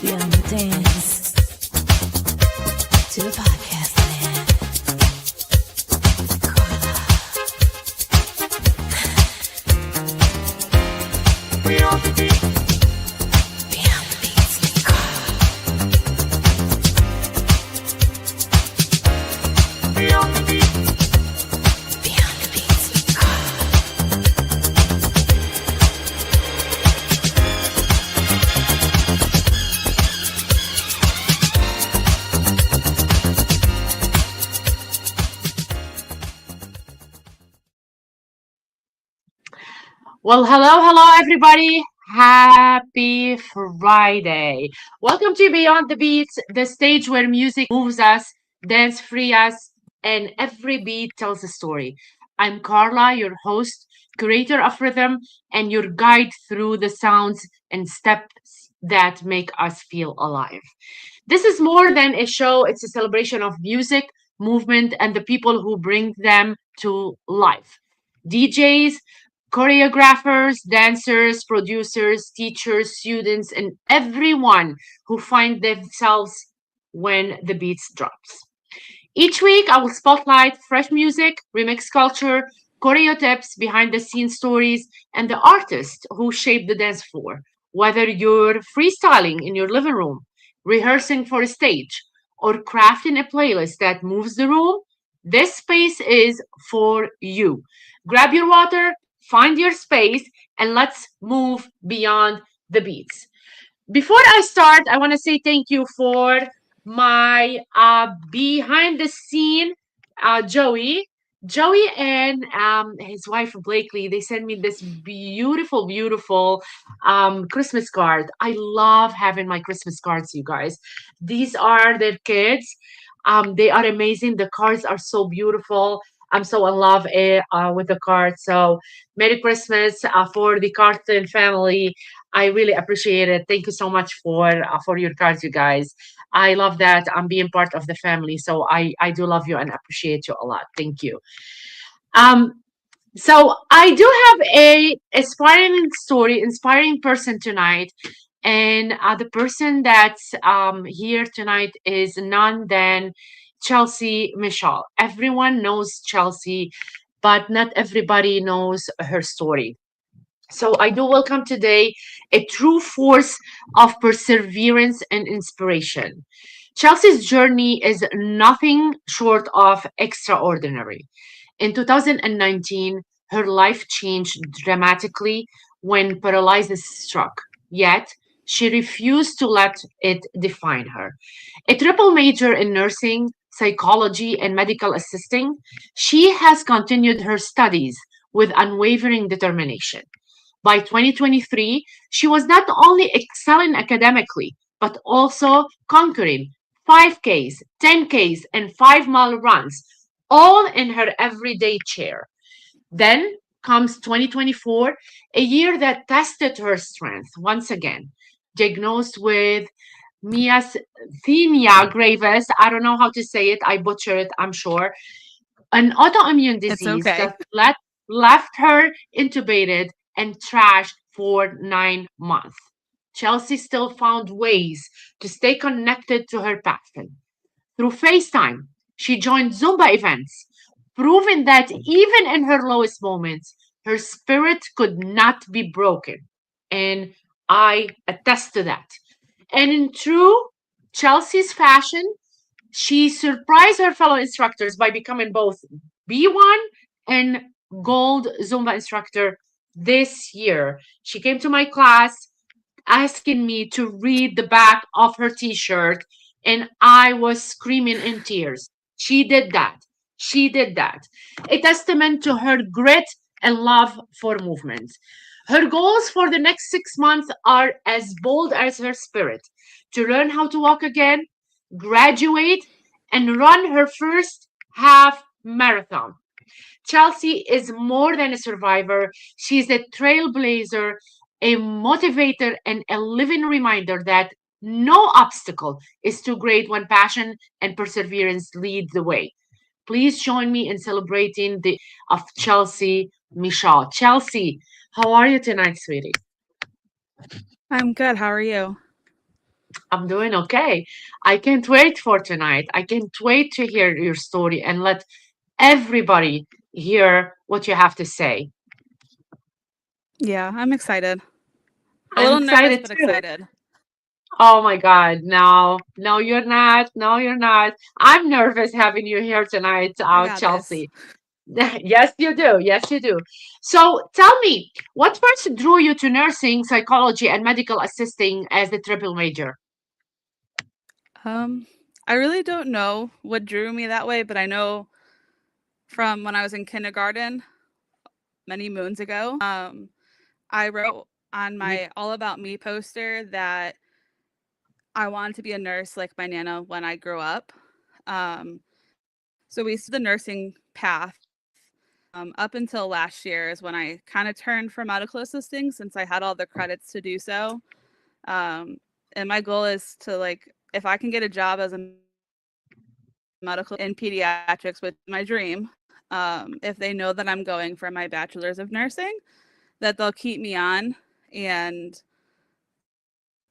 Beyond the dance to the podcast land. ZQueen. Beyond the beat. Beyond the beats. Beyond the beat. Beyond the beats. Well, hello, everybody. Happy Friday. Welcome to Beyond the BeatZ, the stage where music moves us, dance free us, and every beat tells a story. I'm Carla, your host, curator of rhythm, and your guide through the sounds and steps that make us feel alive. This is more than a show, it's a celebration of music, movement, and the people who bring them to life. DJs, choreographers, dancers, producers, teachers, students, and everyone who find themselves when the beats drops. Each week, I will spotlight fresh music, remix culture, choreo tips, behind the scenes stories, and the artists who shape the dance floor. Whether you're freestyling in your living room, rehearsing for a stage, or crafting a playlist that moves the room, this space is for you. Grab your water, find your space, and let's move beyond the beats. Before I start, I want to say thank you for my behind the scene Joey. Joey and his wife Blakely, they sent me this beautiful Christmas card. I love having my Christmas cards, you guys. These are their kids. They are amazing. The cards are so beautiful. I'm so in love with the cards. So Merry Christmas for the Carton family. I really appreciate it. Thank you so much for your cards, you guys. I love that I'm being part of the family. So I do love you and appreciate you a lot. Thank you. Um, so I do have a inspiring story, inspiring person tonight. And the person that's here tonight is none than Chelsea Michaud. Everyone knows Chelsea, but not everybody knows her story. So I do welcome today a true force of perseverance and inspiration. Chelsea's journey is nothing short of extraordinary. In 2019, her life changed dramatically when paralysis struck. Yet, she refused to let it define her. A triple major in nursing, psychology, and medical assisting, she has continued her studies with unwavering determination. By 2023, she was not only excelling academically, but also conquering 5Ks, 10Ks, and 5 mile runs, all in her everyday chair. Then comes 2024, a year that tested her strength once again. Diagnosed with myasthenia gravis, I don't know how to say it, I butcher it, I'm sure, an autoimmune It's disease okay. that left her intubated and trashed for 9 months. Chelsea still found ways to stay connected to her passion. Through FaceTime, she joined Zumba events, proving that even in her lowest moments, her spirit could not be broken. And I attest to that. And in true Chelsea's fashion, she surprised her fellow instructors by becoming both B1 and Gold Zumba instructor this year. She came to my class asking me to read the back of her t shirt, and I was screaming in tears. She did that. She did that. A testament to her grit and love for movement. Her goals for the next 6 months are as bold as her spirit to learn how to walk again, graduate, and run her first half marathon. Chelsea is more than a survivor. She's a trailblazer, a motivator, and a living reminder that no obstacle is too great when passion and perseverance lead the way. Please join me in celebrating the of Chelsea Michaud. Chelsea, how are you tonight, sweetie? I'm good. How are you? I'm doing okay. I can't wait for tonight. I can't wait to hear your story and let everybody hear what you have to say. Yeah, I'm excited. A I'm little nervous, excited but too. excited. Oh my God. No, no, you're not. No, you're not. I'm nervous having you here tonight, I got this. Chelsea. Yes, you do. Yes, you do. So tell me, what first drew you to nursing, psychology, and medical assisting as the triple major? Um, I really don't know what drew me that way, but I know from when I was in kindergarten many moons ago, I wrote on Ye- my All About Me poster that I wanted to be a nurse like my Nana when I grew up. So we started the nursing path up until last year is when I kind of turned for medical assisting since I had all the credits to do so. Um, and my goal is to like if I can get a job as a medical in pediatrics, which is my dream, if they know that I'm going for my bachelor's of nursing, that they'll keep me on and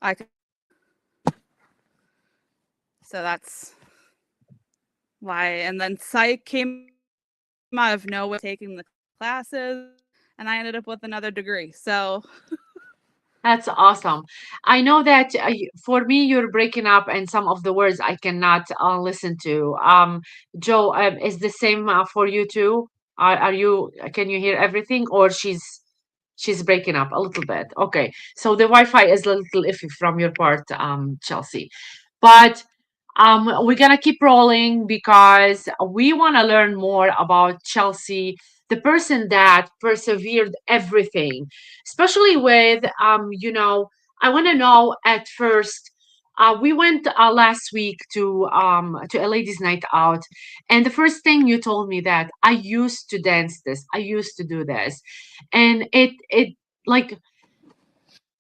I can. So that's why. And then psych came out of nowhere. Taking the classes, and I ended up with another degree. So That's awesome. I know that for me, you're breaking up, and some of the words I cannot listen to. Joe, is the same for you too? Are you? Can you hear everything, or she's breaking up a little bit? Okay, so the Wi-Fi is a little iffy from your part, Chelsea. But we're gonna keep rolling because we want to learn more about Chelsea, the person that persevered everything, especially with I want to know at first. We went last week to a ladies' night out, and the first thing you told me that I used to dance this, I used to do this, and it like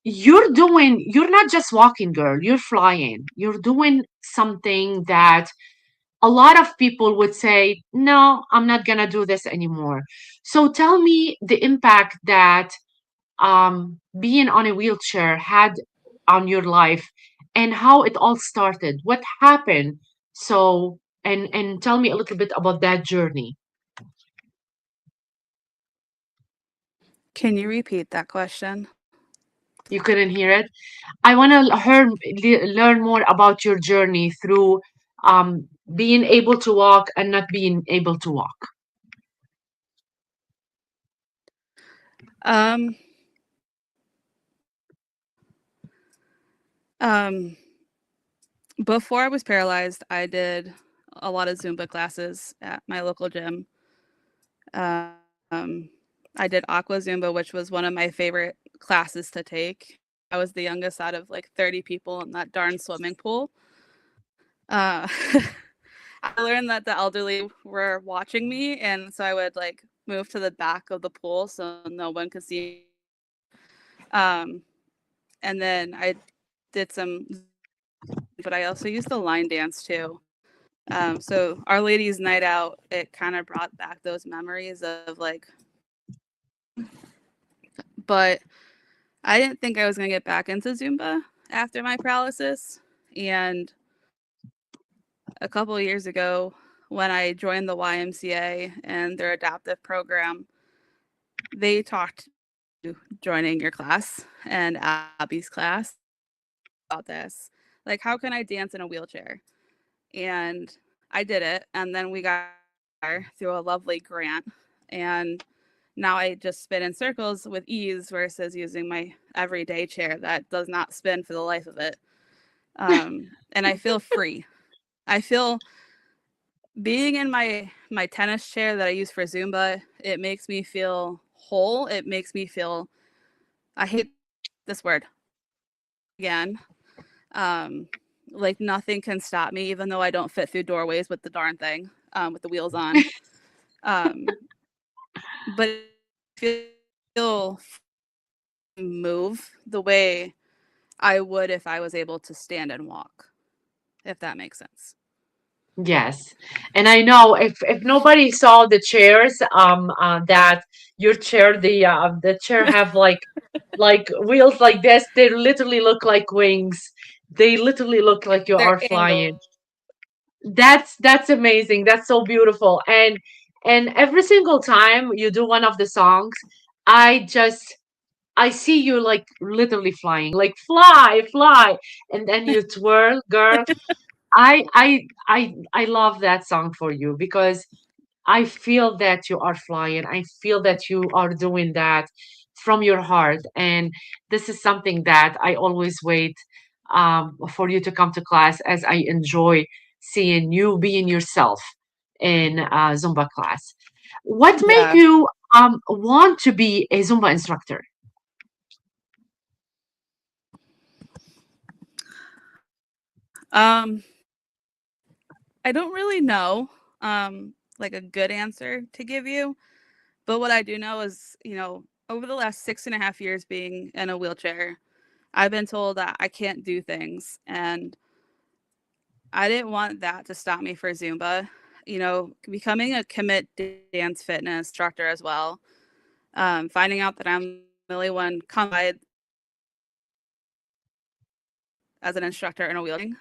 you're not just walking, girl, you're flying, you're doing something that a lot of people would say, no, I'm not gonna do this anymore. So tell me the impact that being on a wheelchair had on your life and how it all started, what happened. So and tell me a little bit about that journey. can you repeat that question? You couldn't hear it? I want to learn more about your journey through being able to walk and not being able to walk. Um, um, Before I was paralyzed, I did a lot of Zumba classes at my local gym. Um, I did Aqua Zumba, which was one of my favorite classes to take. I was the youngest out of like 30 people in that darn swimming pool. Uh, I learned that the elderly were watching me, and so I would like move to the back of the pool so no one could see me. Um, and then I did some Zumba training, but I also used the line dance too. So Our Lady's Night Out, it kind of brought back those memories of like, but I didn't think I was going to get back into Zumba after my paralysis. And a couple of years ago, when I joined the YMCA and their adaptive program, they talked to joining your class and Abby's class about this. Like, how can I dance in a wheelchair? And I did it. And then we got through a lovely grant. And now I just spin in circles with ease versus using my everyday chair that does not spin for the life of it. And I feel free. I feel being in my tennis chair that I use for Zumba, it makes me feel whole. It makes me feel I hate this word again. Um, like nothing can stop me, even though I don't fit through doorways with the darn thing, with the wheels on. Um, but it feel move the way I would if I was able to stand and walk, if that makes sense. Yes, and I know if nobody saw the chairs, that your chair, the chair have like wheels like this. They literally look like wings. They literally look like you They're are flying. angled. That's amazing. That's so beautiful. And every single time you do one of the songs, I just I see you like literally flying, like fly, fly, and then you twirl, girl. I love that song for you because I feel that you are flying. I feel that you are doing that from your heart. And this is something that I always wait for you to come to class as I enjoy seeing you being yourself in Zumba class. What made Yeah. you want to be a Zumba instructor? Um, I don't really know like a good answer to give you, but what I do know is, over the last 6.5 years being in a wheelchair, I've been told that I can't do things, and I didn't want that to stop me for Zumba. Becoming a commit dance fitness instructor as well. Finding out that I'm the only one qualified as an instructor in a wheeling.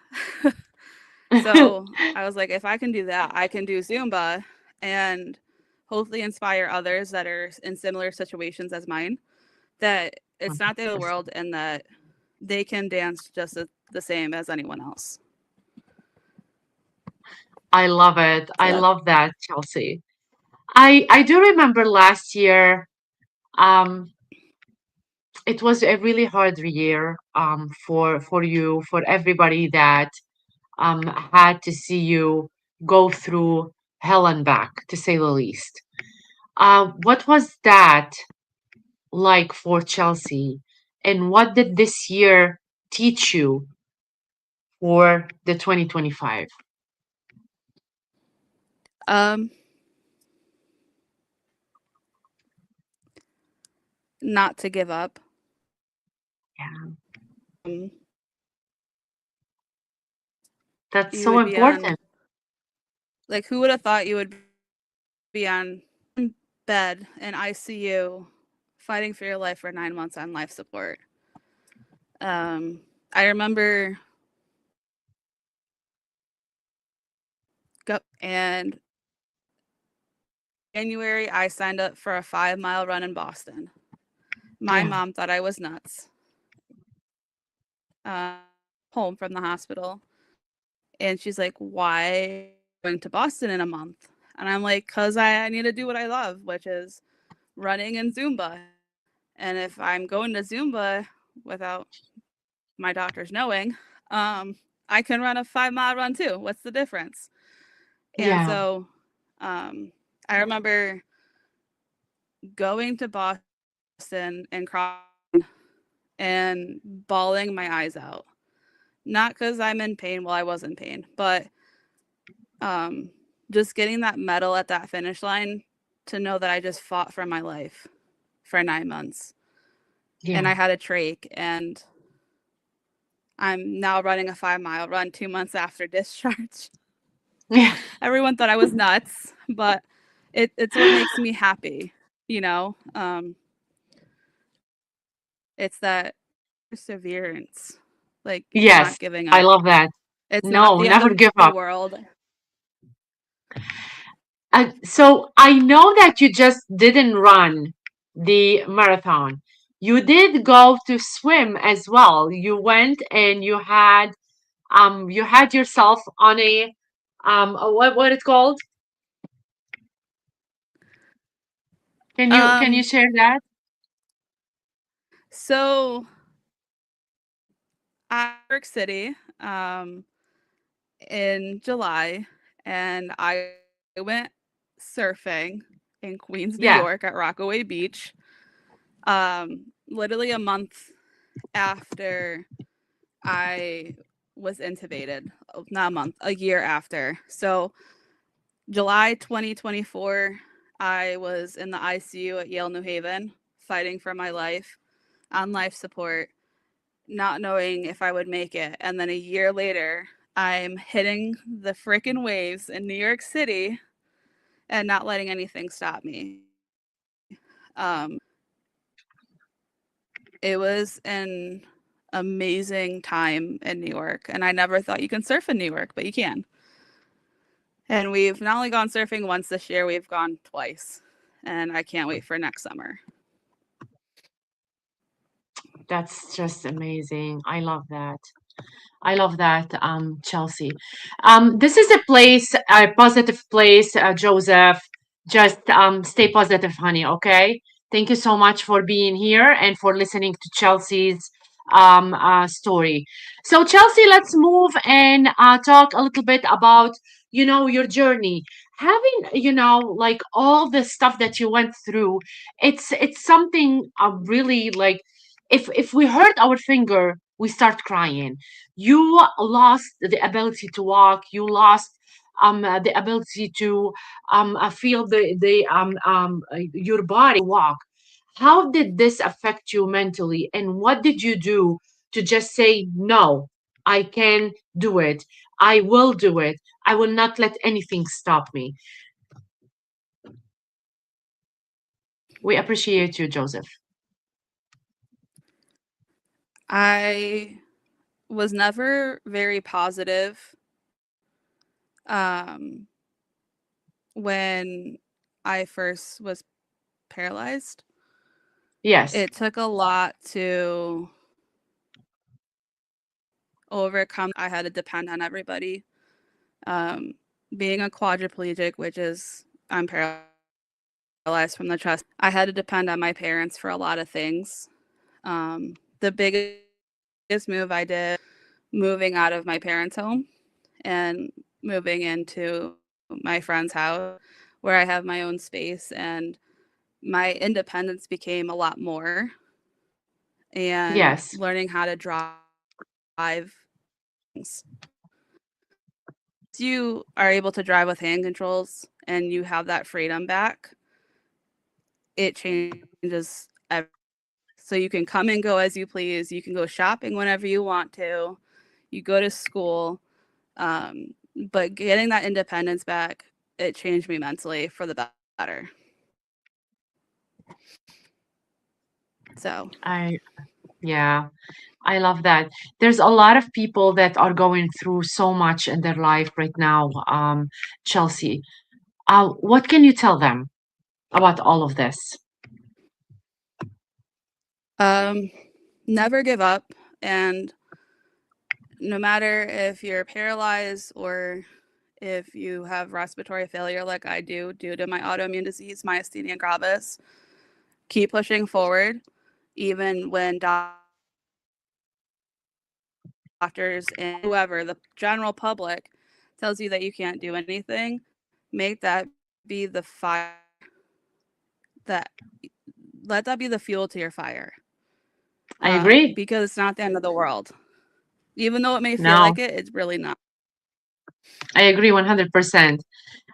So I was like, if I can do that, I can do Zumba and hopefully inspire others that are in similar situations as mine, that it's not the end of the world and that they can dance just the same as anyone else. I love it. So I that, love that, Chelsea. I do remember last year, um, it was a really hard year for you, for everybody that had to see you go through hell and back, to say the least. What was that like for Chelsea? And what did this year teach you for the 2025? um, not to give up. Yeah, Um, that's you so would be on, important. like, who would have thought you would be on bed in ICU fighting for your life for 9 months on life support? I remember and January I signed up for a 5-mile run in Boston. My Yeah, mom thought I was nuts. Uh, Home from the hospital, and she's like, "Why going to Boston in a month?" And I'm like, "Cause I need to do what I love, which is running and Zumba. And if I'm going to Zumba without my doctors knowing, I can run a 5-mile run too. What's the difference?" And yeah, so I remember going to Boston and crying and bawling my eyes out. Not because I'm in pain. Well, I was in pain, but um, just getting that medal at that finish line to know that I just fought for my life for 9 months. And yeah, I had a trach, and I'm now running a 5-mile run 2 months after discharge. yeah. Everyone thought I was nuts, but it's what makes me happy, you know? It's that perseverance, like Yes, not giving I up. love that. It's not No, the end never of give the up. world. So I know that you just didn't run the marathon. You did go to swim as well. You went and you had yourself on what it's called? Can you Um, share that? so New York City, in July, and I went surfing in Queens, New Yeah, York at Rockaway Beach. Literally a month after I was intubated. Not a month, a year after. So July 2024, I was in the ICU at Yale New Haven, fighting for my life on life support, not knowing if I would make it. And then a year later, I'm hitting the freaking waves in New York City and not letting anything stop me. Um, it was an amazing time in New York. And I never thought you can surf in New York, but you can. And we've not only gone surfing once this year, we've gone twice. And I can't wait for next summer. That's just amazing. I love that. I love that, Chelsea. This is a positive place, Joseph. Just stay positive, honey, okay? Thank you so much for being here and for listening to Chelsea's story. So, Chelsea, let's move and talk a little bit about, your journey. Having, like all the stuff that you went through, it's something really like if we hurt our finger, we start crying. You lost the ability to walk. You lost the ability to feel your body walk. How did this affect you mentally, and what did you do to just say no? I can do it. I will do it. I will not let anything stop me. We appreciate you, Joseph. I was never very positive when I first was paralyzed. Yes. It took a lot to overcome. I had to depend on everybody. Being a quadriplegic, which is I'm paralyzed from the chest, I had to depend on my parents for a lot of things. The biggest move I did, moving out of my parents' home and moving into my friend's house where I have my own space, and my independence became a lot more, and Yes. learning how to drive things. You are able to drive with hand controls and you have that freedom back, it changes everything. So you can come and go as you please. You can go shopping whenever you want to. You go to school. But getting that independence back, it changed me mentally for the better. So Yeah. I love that. There's a lot of people that are going through so much in their life right now, Chelsea. What can you tell them about all of this? never give up. And no matter if you're paralyzed or if you have respiratory failure like I do due to my autoimmune disease, myasthenia gravis, keep pushing forward, even when doctors and whoever, the general public, tells you that you can't do anything. Make that be the fire that let that be the fuel to your fire. I agree. Because it's not the end of the world. Even though it may feel No, like it, it's really not. I agree 100%.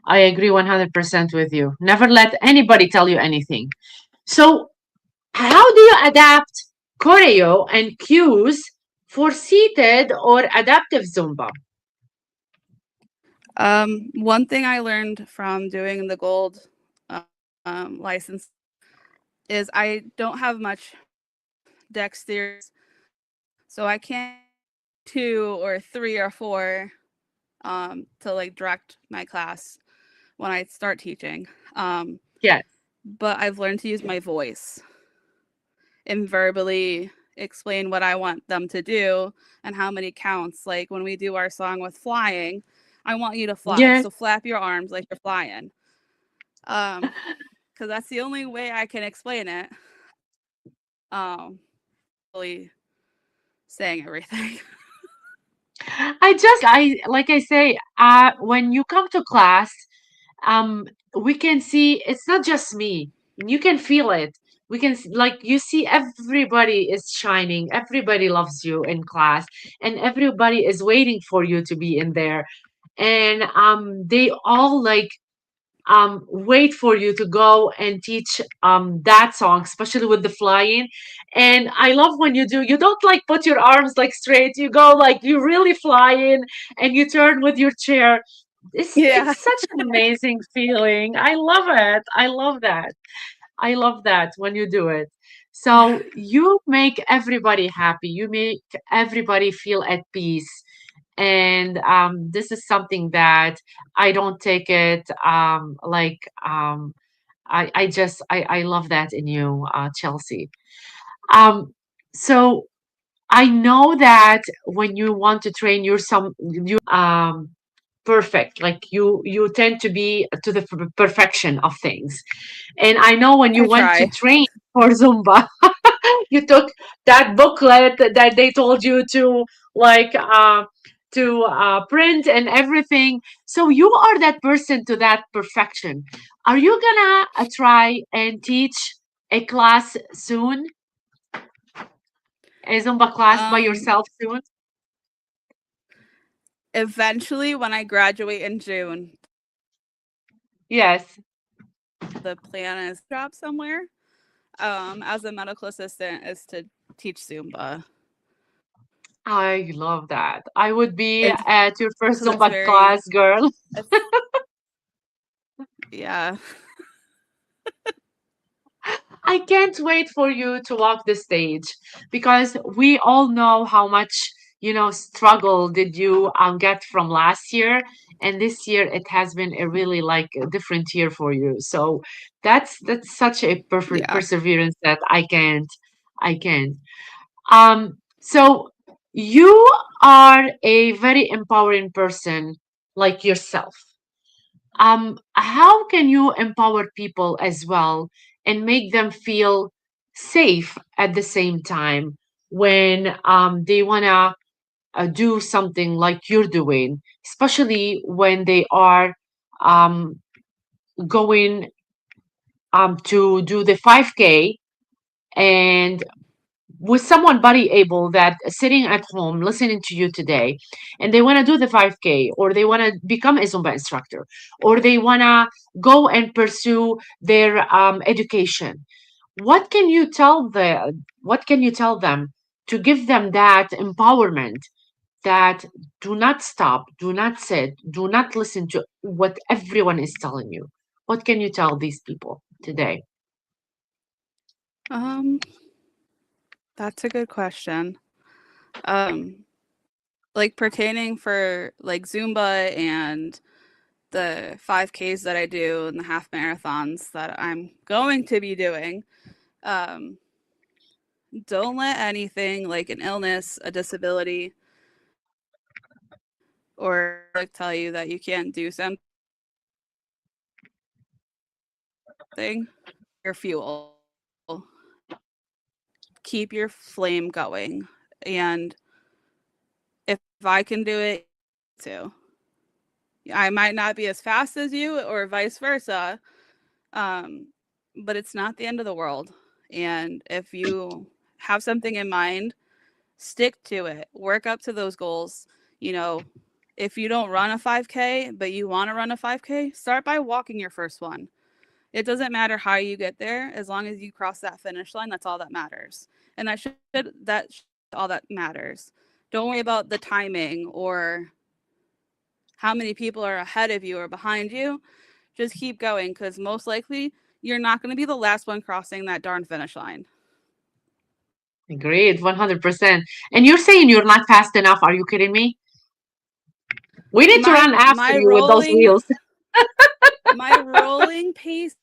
I agree 100% with you. Never let anybody tell you anything. So, how do you adapt choreo and cues for seated or adaptive Zumba? One thing I learned from doing the gold license is I don't have much dexterity, so I can't 2 or 3 or 4 to like direct my class when I start teaching. Yes. But I've learned to use my voice and verbally explain what I want them to do and how many counts. Like when we do our song with flying, I want you to fly. Yes. So flap your arms like you're flying. Because that's the only way I can explain it. Really saying everything. Like I say, when you come to class, we can see it's not just me. You can feel it. Like you see everybody is shining. Everybody loves you in class, and everybody is waiting for you to be in there. And they all like wait for you to go and teach that song, especially with the flying. And I love when you don't like put your arms like straight, you go like you really flying and you turn with your chair. Yeah. It's such an amazing feeling. I love it. I love that. I love that when you do it. So you make everybody happy. You make everybody feel at peace. And this is something that I don't take it I love that in you, Chelsea. Um, so I know that when you want to train, you perfect. Like you tend to be to the perfection of things. And I know when you I went to try. train for Zumba, you took that booklet that they told you to like print and everything. So you are that person to that perfection. Are you gonna try and teach a class soon, a Zumba class by Um, yourself soon? Eventually, when I graduate in June, Yes. the plan is to job somewhere. As a medical assistant, is to teach Zumba. I love that. I would be It's at your first because it's Zumba very, class, girl. it's yeah. I can't wait for you to walk the stage because we all know how much, struggle did you get from last year. And this year it has been a really like a different year for you. So that's such a perfect Yeah. perseverance that I can't. So you are a very empowering person like yourself. How can you empower people as well and make them feel safe at the same time when they want to do something like you're doing, especially when they are um, going to do the 5K and with someone body able that sitting at home listening to you today and they want to do the 5K or they want to become a Zumba instructor or they want to go and pursue their education, what can you tell them to give them that empowerment, that do not stop, do not sit, do not listen to what everyone is telling you? What can you tell these people today? Um, that's a good question. Um, like pertaining for like Zumba and the 5Ks that I do and the half marathons that I'm going to be doing. Um, don't let anything like an illness, a disability, or like tell you that you can't do something, your fuel. Keep your flame going. And if I can do it too. I might not be as fast as you or vice versa, um, but it's not the end of the world. And if you have something in mind, stick to it. Work up to those goals. You know, if you don't run a 5K, but you want to run a 5K, start by walking your first one. It doesn't matter how you get there, as long as you cross that finish line. That's all that matters, and that's all that matters. Don't worry about the timing or how many people are ahead of you or behind you. Just keep going, because most likely you're not going to be the last one crossing that darn finish line. Agreed, 100%. And you're saying you're not fast enough? Are you kidding me? We need to My run after my you with those rolling wheels. my rolling pace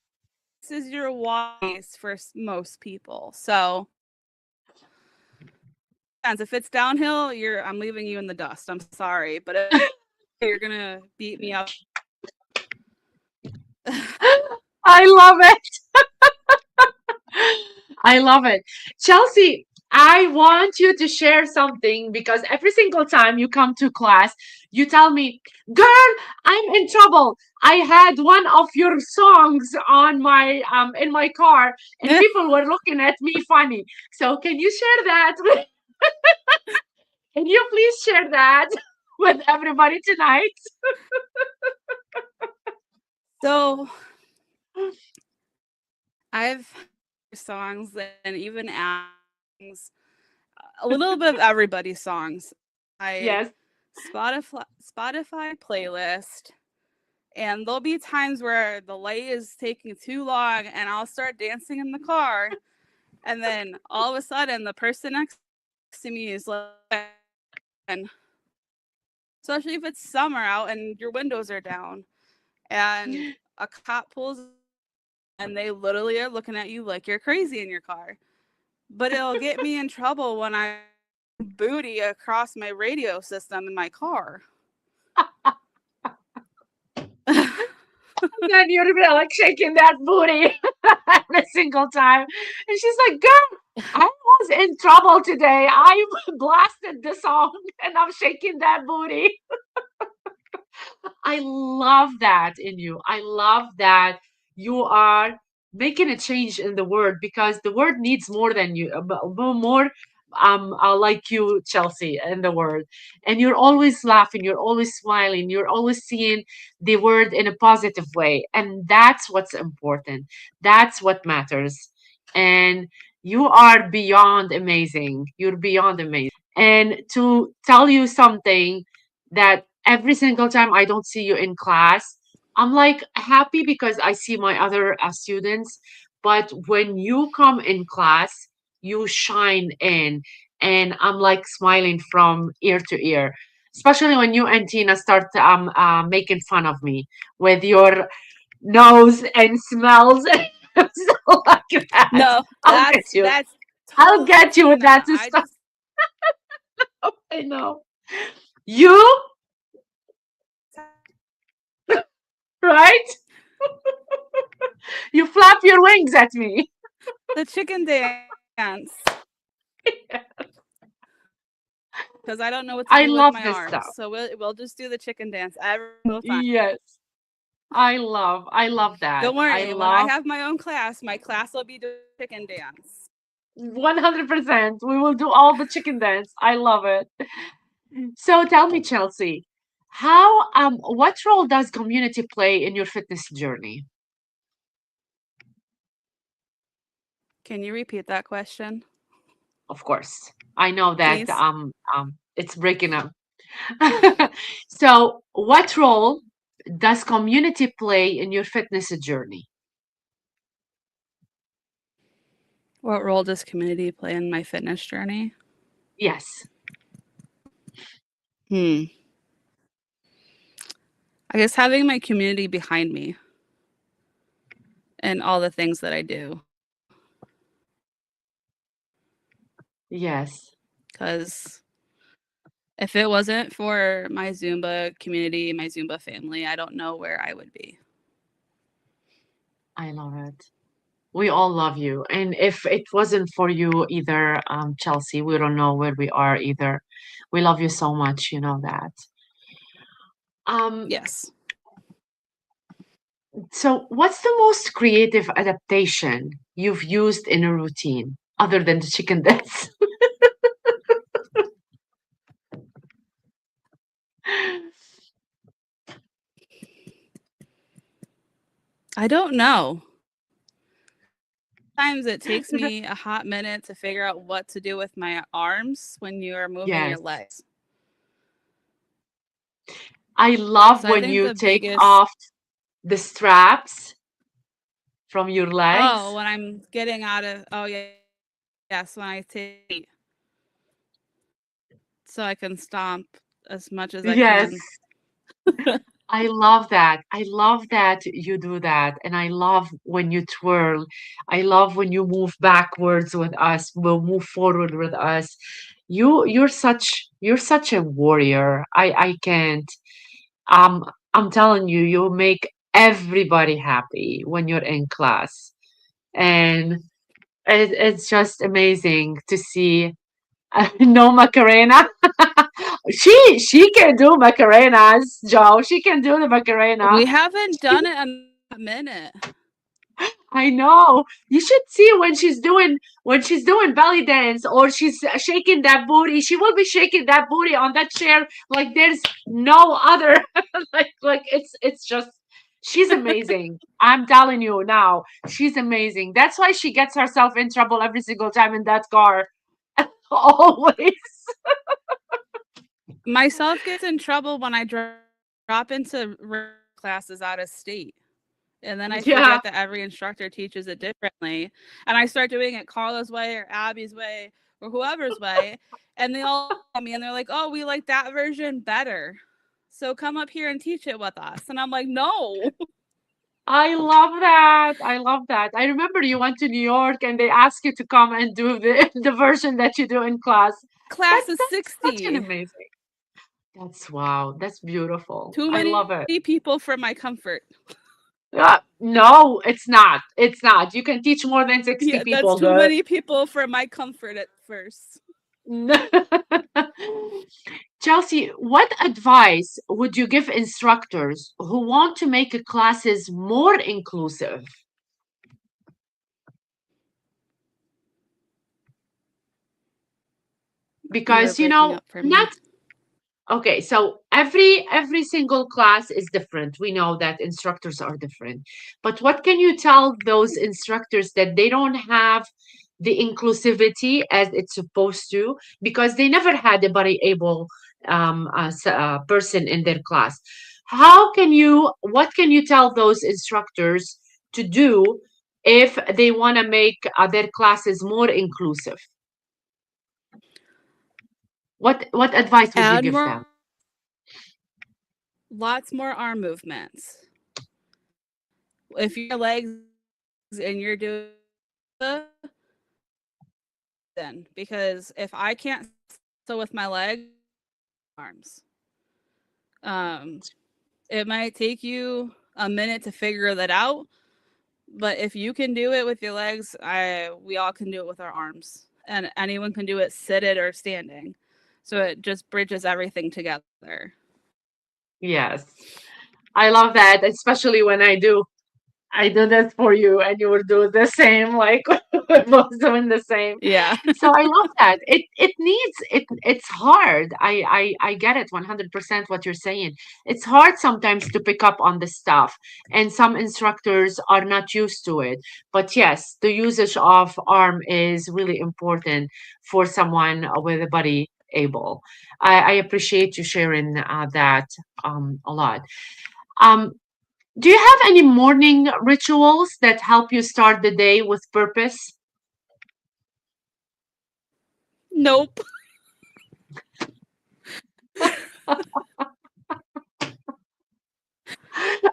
is your walk pace for most people. So if it's downhill, I'm leaving you in the dust. I'm sorry, but if you're gonna beat me up. I love it. I love it. Chelsea, I want you to share something because every single time you come to class, you tell me, "Girl, I'm in trouble. I had one of your songs on my in my car and people were looking at me funny." So can you share that with can you please share that with everybody tonight? So I've songs and even songs, a little bit of everybody's songs. I Yes. Spotify playlist, and there'll be times where the light is taking too long, and I'll start dancing in the car, And then all of a sudden, the person next to me is like, and especially if it's summer out and your windows are down, and a cop pulls, and they literally are looking at you like you're crazy in your car. But it'll get me in trouble when I booty across my radio system in my car. Then you'd be like shaking that booty every single time. And she's like, girl, I was in trouble today. I blasted the song and I'm shaking that booty. I love that in you. I love that you are making a change in the world because the world needs more than you, more like you, Chelsea, in the world. And you're always laughing, you're always smiling, you're always seeing the world in a positive way. And that's what's important. That's what matters. And you are beyond amazing. You're beyond amazing. And to tell you something that every single time I don't see you in class, I'm like happy because I see my other students. But when you come in class, you shine in, and I'm like smiling from ear to ear. Especially when you and Tina start making fun of me with your nose and smells and stuff like that. No, I'll get you. that's I'll totally get you with that Tina. stuff. I know. You, right? You flap your wings at me. the chicken dance. Because I don't know what to I do with love my this arms, stuff. so we'll just do the chicken dance every single time. Yes. I love that. Don't I worry, when I love have my own class, my class will be doing chicken dance. 100%. We will do all the chicken dance. I love it. So tell me, Chelsea, how what role does community play in your fitness journey? Can you repeat that question, Of course. I know that please? it's breaking up. So, what role does community play in your fitness journey? What role does community play in my fitness journey? Yes. I guess having my community behind me and all the things that I do. Yes. Because if it wasn't for my Zumba community, my Zumba family, I don't know where I would be. I love it. We all love you. And if it wasn't for you either, Chelsea, we don't know where we are either. We love you so much, you know that. Um, Yes. so what's the most creative adaptation you've used in a routine other than the chicken dance? I don't know. Sometimes it takes me a hot minute to figure out what to do with my arms when you are moving your Yes. legs. I love So I when think you the take biggest off the straps from your legs. when I'm getting out of yes, when I take so I can stomp as much as I Yes. can. I love that. I love that you do that. And I love when you twirl. I love when you move backwards with us, will move forward with us. You're such a warrior. I can't. Um I'm telling you, you make everybody happy when you're in class. And it's just amazing to see no Macarena. She can do Macarenas, Joe. She can do the Macarena. We haven't done it in a minute. I know. You should see when she's doing belly dance or she's shaking that booty. She will be shaking that booty on that chair like there's no other. Like it's just she's amazing. I'm telling you now, she's amazing. That's why she gets herself in trouble every single time in that car. Always. Myself gets in trouble when I drop into classes out of state. And then I Yeah. forget that every instructor teaches it differently. And I start doing it Carla's way or Abby's way or whoever's way. And they all look at me and they're like, oh, we like that version better. So come up here and teach it with us. And I'm like, no. I love that. I love that. I remember you went to New York and they asked you to come and do the the version that you do in class. Class is That's such an 60. amazing. That's wow. That's beautiful. Too I many love it. people for my comfort. No, it's not. It's not. You can teach more than 60 Yeah, that's people, too girl. many people for my comfort at first. Chelsea, what advice would you give instructors who want to make classes more inclusive? You were Because, breaking up for not me. okay, so every single class is different. We know that instructors are different. But what can you tell those instructors that they don't have the inclusivity as it's supposed to because they never had a body able person in their class? What can you tell those instructors to do if they want to make their classes more inclusive? What advice would you Add give more, them? lots more arm movements. If your legs and you're doing then because if I can't so with my legs, arms. It might take you a minute to figure that out, but if you can do it with your legs, we all can do it with our arms, and anyone can do it seated or standing. So it just bridges everything together. Yes. I love that, especially when I do this for you and you will do the same, like we're both doing the same. Yeah. So I love that. It's hard. I get it 100% what you're saying. It's hard sometimes to pick up on the stuff and some instructors are not used to it. But yes, the usage of arm is really important for someone with a body able. I appreciate you sharing that a lot. Um, do you have any morning rituals that help you start the day with purpose? Nope.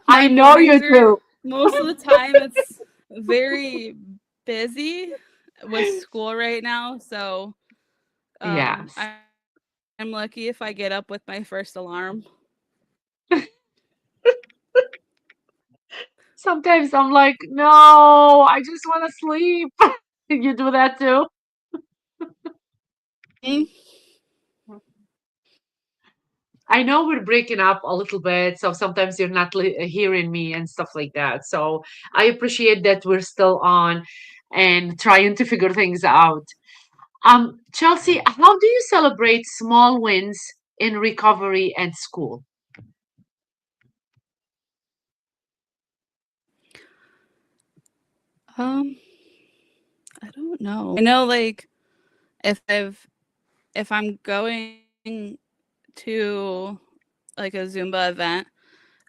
My I know you mornings are do. most of the time it's very busy with school right now, so Yes. I'm lucky if I get up with my first alarm. Sometimes I'm like, no, I just want to sleep. You do that too? Mm. I know we're breaking up a little bit, so sometimes you're not hearing me and stuff like that. So I appreciate that we're still on and trying to figure things out. Chelsea, how do you celebrate small wins in recovery and school? Um, I don't know. I know like if I've if I'm going to like a Zumba event,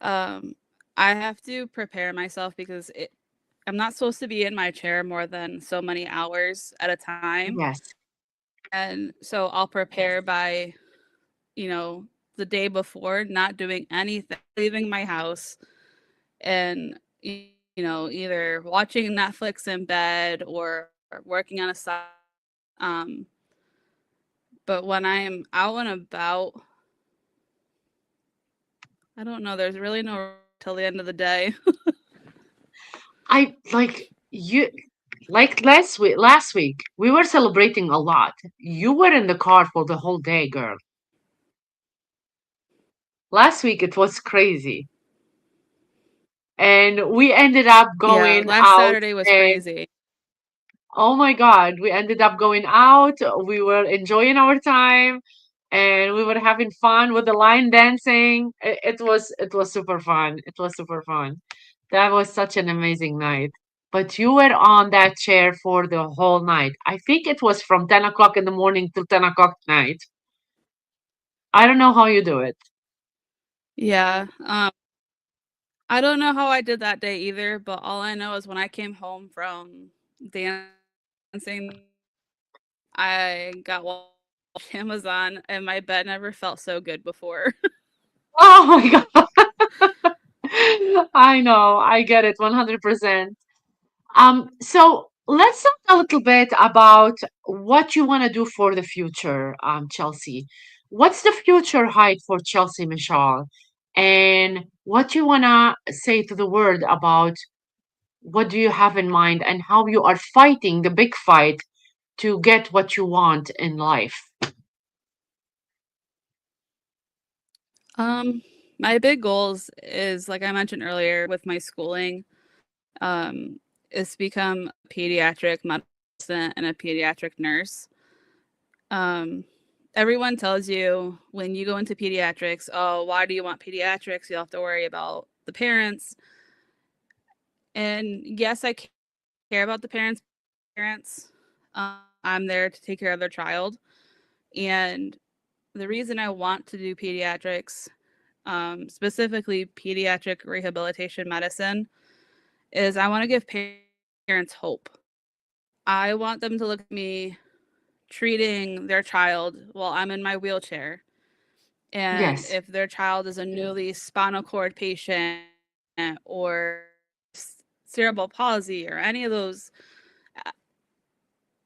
um, I have to prepare myself because I'm not supposed to be in my chair more than so many hours at a time. Yes. And so I'll prepare by, the day before, not doing anything, leaving my house and, either watching Netflix in bed or working on a side. Um, but when I'm out and about, I don't know. There's really no till the end of the day. I like last week we were celebrating a lot. You were in the car for the whole day, girl. Last week it was crazy. And we ended up Yeah, going last out Saturday was and crazy. oh my God, we ended up going out. We were enjoying our time and we were having fun with the line dancing. It was super fun. It was super fun. That was such an amazing night. But you were on that chair for the whole night. I think it was from 10 o'clock in the morning to 10 o'clock at night. I don't know how you do it. Yeah. I don't know how I did that day either, but all I know is when I came home from dancing, I got Amazon and my bed never felt so good before. Oh my God. I know, I get it 100%. So let's talk a little bit about what you want to do for the future, Chelsea. What's the future height for Chelsea Michelle? And what you want to say to the world about what do you have in mind and how you are fighting the big fight to get what you want in life? My big goals is like I mentioned earlier with my schooling, is to become a pediatric medicine and a pediatric nurse. Um, Everyone tells you when you go into pediatrics, oh, why do you want pediatrics? You have to worry about the parents. And yes, I care about the parents. I'm there to take care of their child. And the reason I want to do pediatrics, specifically pediatric rehabilitation medicine, is I want to give parents hope. I want them to look at me treating their child while I'm in my wheelchair. And Yes, if their child is a newly spinal cord patient or cerebral palsy or any of those,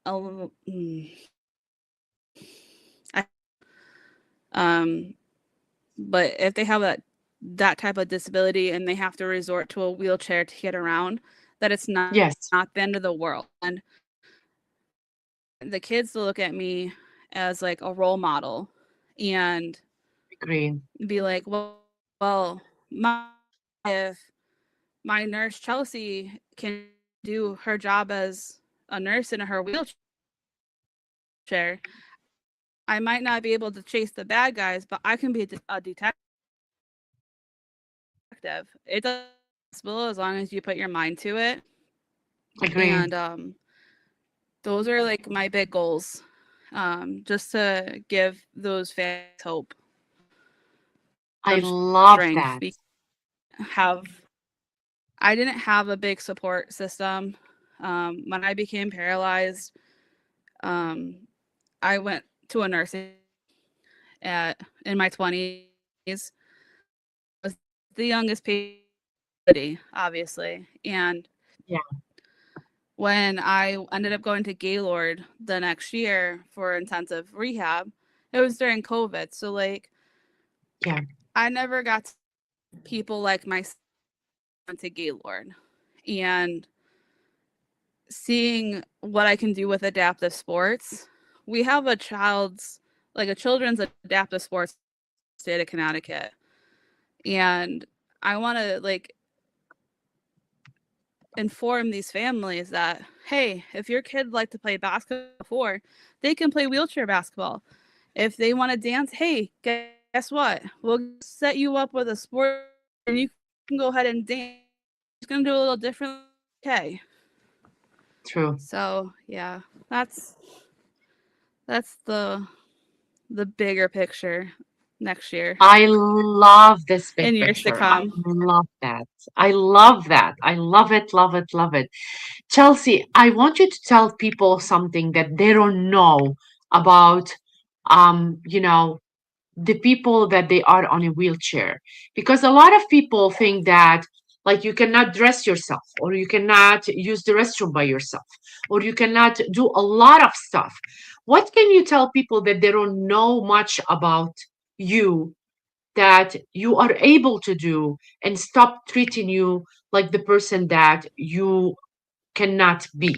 uh, um, but if they have that type of disability and they have to resort to a wheelchair to get around, that it's yes, not the end of the world. And the kids to look at me as like a role model and agree. be like, well, if my nurse Chelsea can do her job as a nurse in her wheelchair, I might not be able to chase the bad guys, but I can be a detective. It does possible as long as you put your mind to it. Agree. And those are like my big goals, just to give those fans hope I of love strength. that. Have I didn't have a big support system when I became paralyzed. Um, I went to a nursing at in my 20s. I was the youngest patient, obviously, and Yeah, when I ended up going to Gaylord the next year for intensive rehab, it was during COVID. So like yeah, I never got people like myself to Gaylord, and seeing what I can do with adaptive sports. We have a children's adaptive sports state of Connecticut. And I want to like inform these families that hey, if your kid liked to play basketball before, they can play wheelchair basketball. If they want to dance, hey, guess what? We'll set you up with a sport and you can go ahead and dance. It's going to do a little different. Okay. true. So, yeah, that's that's the bigger picture next year I love this big and years to picture. I come. love that. I love that. I love it, love it, love it. Chelsea, I want you to tell people something that they don't know about, you know, the people that they are on a wheelchair. Because a lot of people think that like you cannot dress yourself or you cannot use the restroom by yourself or you cannot do a lot of stuff. What can you tell people that they don't know much about you that you are able to do and stop treating you like the person that you cannot be?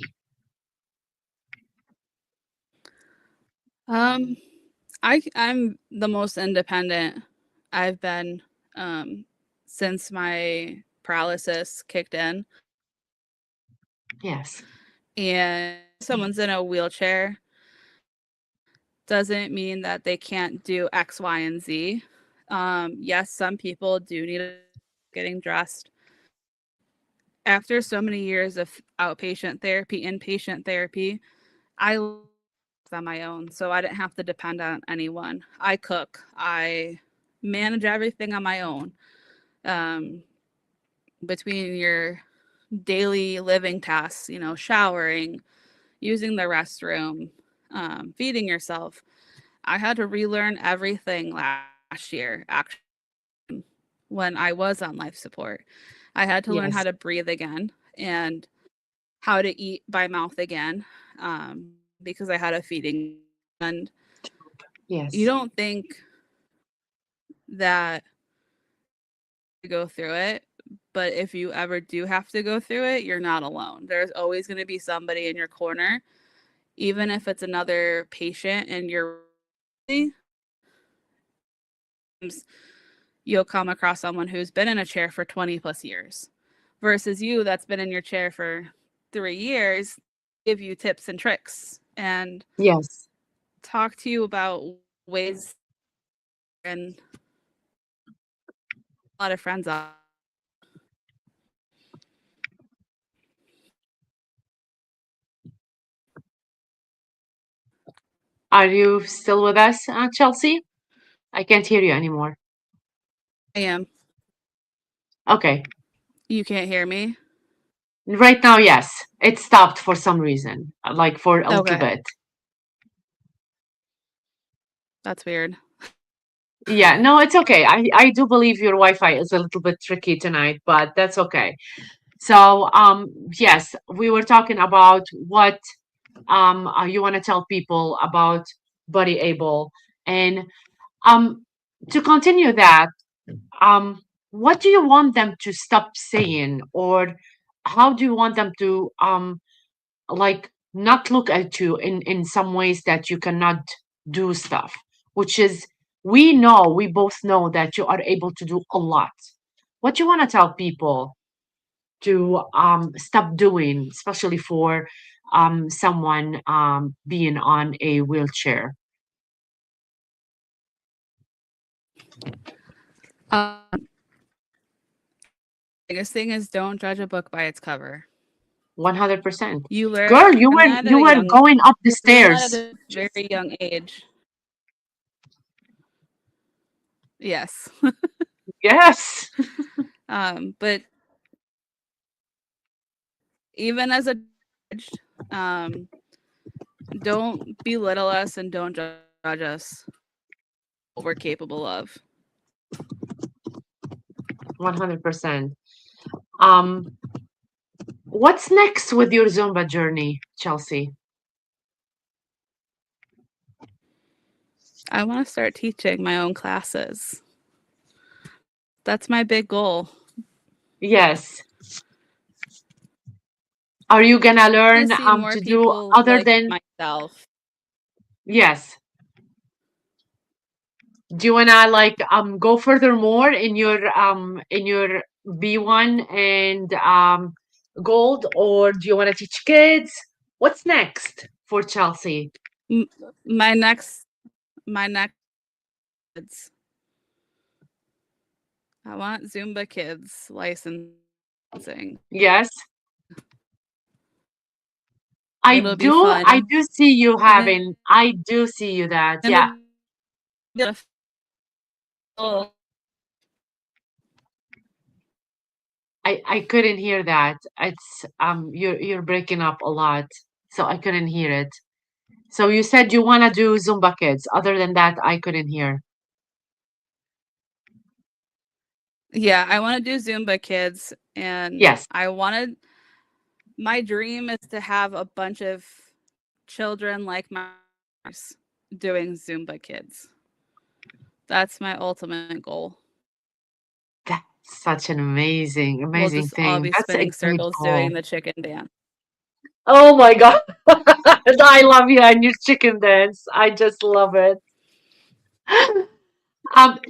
Um, I'm the most independent I've been since my paralysis kicked in. Yes. And someone's in a wheelchair doesn't mean that they can't do X, Y, and Z. Yes, some people do need getting dressed. After so many years of outpatient therapy, inpatient therapy, I on my own, so I didn't have to depend on anyone. I cook, I manage everything on my own. Um, between your daily living tasks, showering, using the restroom, feeding yourself. I had to relearn everything last year, actually, when I was on life support. I had to learn how Yes. to breathe again and how to eat by mouth again, because I had a feeding. And you Yes. don't think that you go through it, but if you ever do have to go through it, you're not alone. There's always going to be somebody in your corner, even if it's another patient and you're you'll come across someone who's been in a chair for 20 plus years versus you that's been in your chair for 3 years, give you tips and tricks and Yes. talk to you about ways. And a lot of friends are. Are you still with us, Chelsea? I can't hear you anymore. I am. Okay. You can't hear me? Right now, yes. It stopped for some reason, like for a little Okay. bit. That's weird. Yeah, no, it's okay. I do believe your Wi-Fi is a little bit tricky tonight, but that's okay. So, yes, we were talking about what you want to tell people about Body Able, and um to continue that, what do you want them to stop saying, or how do you want them to like not look at you in some ways that you cannot do stuff, which is we both know that you are able to do a lot. What do you want to tell people to stop doing, especially for someone being on a wheelchair? Um, biggest thing is don't judge a book by its cover. 100%. You learn Girl, that at you a were young going up the you learn that at stairs. a very young age. Yes. Yes. But even as a judge, um, don't belittle us and don't judge us what we're capable of. 100%. Um, what's next with your Zumba journey, Chelsea? I want to start teaching my own classes. That's my big goal. Yes. Are you gonna I learn see more to do people other like than myself. yes? Do you wanna like go furthermore in your B1 and gold, or do you wanna teach kids? What's next for Chelsea? M- My next kids. I want Zumba kids licensing. Yes, It'll be fun. I do see you And then having, I do see you that, yeah. it'll be a full. I couldn't hear that. It's you're breaking up a lot, so I couldn't hear it. So you said you wanna do Zumba kids. Other than that, I couldn't hear. Yeah, I want to do Zumba kids, and Yes. my dream is to have a bunch of children like my doing Zumba kids. That's my ultimate goal. That's such an amazing, We'll amazing just all thing. be That's a spinning great circles doing goal. the chicken dance. Oh my God. I love you and your chicken dance. I just love it.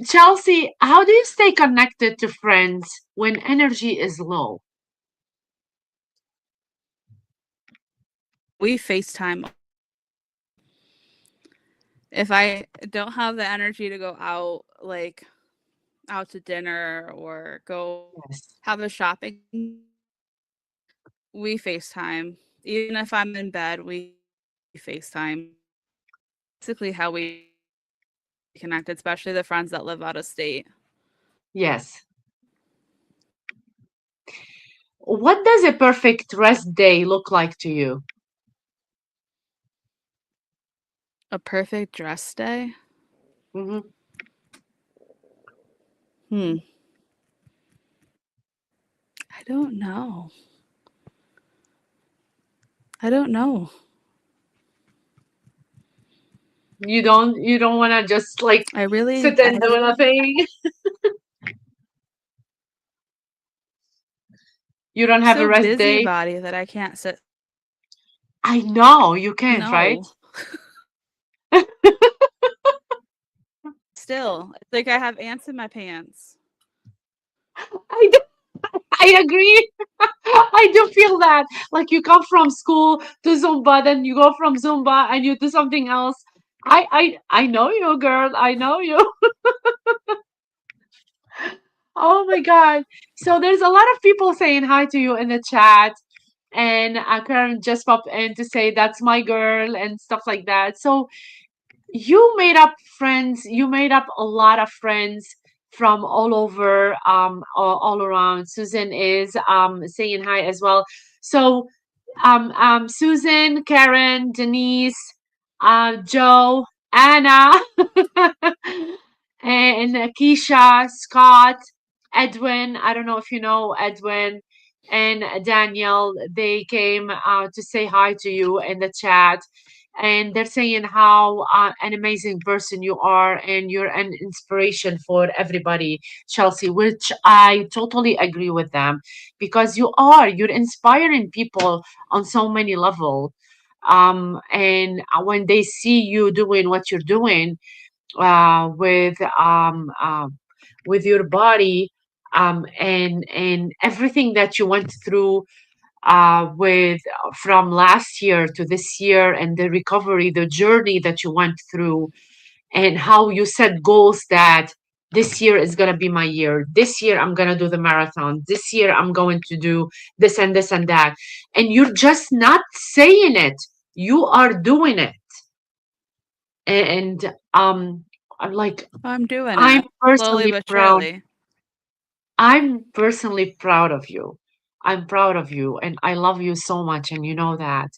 Chelsea, how do you stay connected to friends when energy is low? We FaceTime. If I don't have the energy to go out, like out to dinner or go Yes. have a shopping, we FaceTime. Even if I'm in bed, we FaceTime. Basically, how we connect, especially the friends that live out of state. Yes. what does a perfect rest day look like to you? A perfect dress day? Hmm. Hmm. I don't know. I don't know. You don't want to just like I really sit and do nothing. You don't have a so rest day. busybody that I can't sit. I know you can't, right? No. Still, it's like I have ants in my pants. I do, I agree. I do feel that. Like you come from school to Zumba, then you go from Zumba and you do something else. I know you, girl. I know you. Oh my God. So there's a lot of people saying hi to you in the chat. And Karen just popped in to say that's my girl and stuff like that. So you made up friends. You made up a lot of friends from all over, all around. Susan is saying hi as well. So Susan, Karen, Denise, Joe, Anna, and Keisha, Scott, Edwin. I don't know if you know Edwin, and Daniel. They came to say hi to you in the chat. And they're saying how an amazing person you are, and you're an inspiration for everybody, Chelsea, which I totally agree with them, because you're inspiring people on so many levels. And when they see you doing what you're doing uh, with um, um, with your body, and everything that you went through with from last year to this year, and the recovery, the journey that you went through, and how you set goals that this year is going to be my year. This year I'm going to do the marathon. This year I'm going to do this and this and that. And you're just not saying it, you are doing it. And I'm like, I'm doing I'm it slowly personally but proud. surely. I'm personally proud of you. I'm proud of you, and I love you so much, and you know that.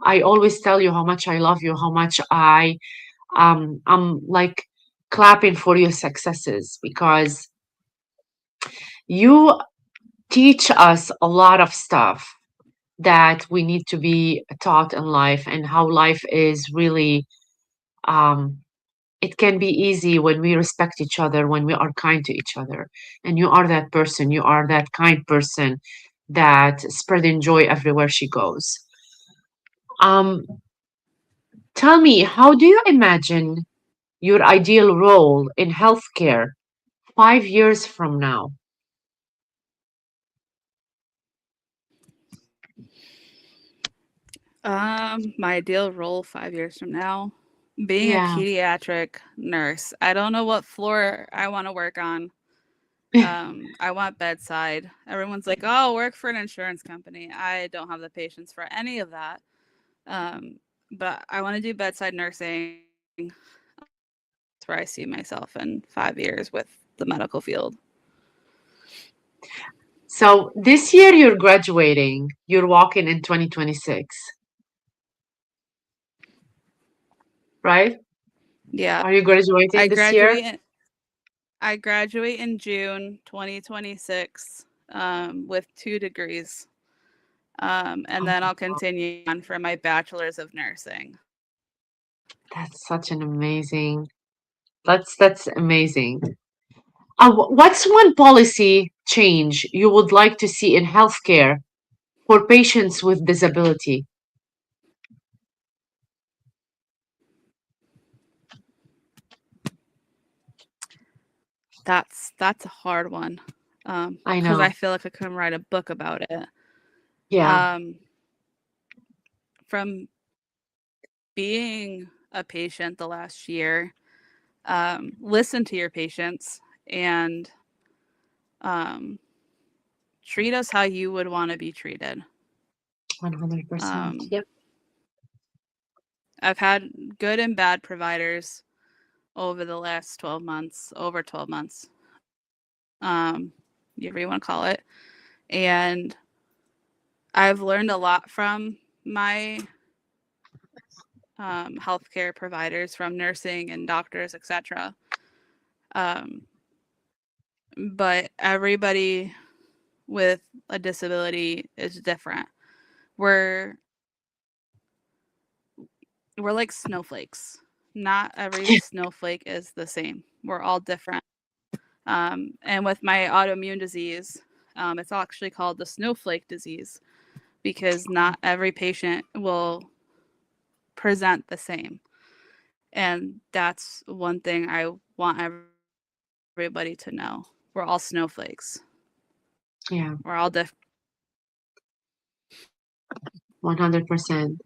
I always tell you how much I love you, how much I'm like clapping for your successes, because you teach us a lot of stuff that we need to be taught in life, and how life is really um it can be easy when we respect each other, when we are kind to each other. And you are that person, you are that kind person that spreading joy everywhere she goes. um Tell me, how do you imagine your ideal role in healthcare 5 years from now? My ideal role 5 years from now, being a Yeah. pediatric nurse. I don't know what floor I want to work on. I want bedside. Everyone's like, "Oh, work for an insurance company." I don't have the patience for any of that. But I want to do bedside nursing. That's where I see myself in 5 years with the medical field. So this year you're graduating, you're walking in 2026, right? Yeah, Are you I graduating this year? graduate. I graduate in June 2026 with 2 degrees. And Oh, then I'll continue on for my bachelor's of nursing. that's such an amazing. That's amazing. What's one policy change you would like to see in healthcare for patients with disability? That's a hard one I because I know. feel like I can write a book about it. Yeah. Um, from being a patient the last year, listen to your patients and um, treat us how you would want to be treated. 100%. Um, Yep. I've had good and bad providers over the last 12 months, over 12 months, whatever you want to call it. And I've learned a lot from my healthcare providers, from nursing and doctors, etc. Um, but everybody with a disability is different. We're we're like snowflakes. Not every snowflake is the same. We're all different. And with my autoimmune disease, it's actually called the snowflake disease because not every patient will present the same. And that's one thing I want everybody to know. We're all snowflakes. Yeah, We're all different. 100%.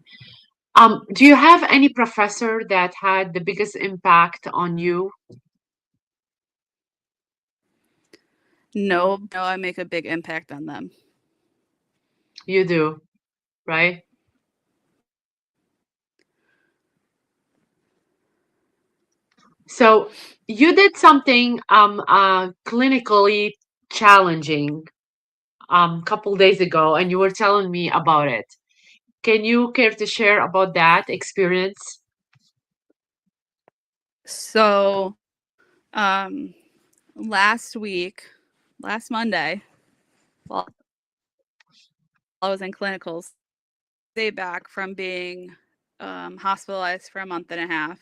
Do you have any professor that had the biggest impact on you? No, I make a big impact on them. You do, right? So you did something clinically challenging couple days ago, and you were telling me about it. Can you care to share about that experience? So, um, last week, last Monday, while I was in clinicals, day back from being hospitalized for a month and a half.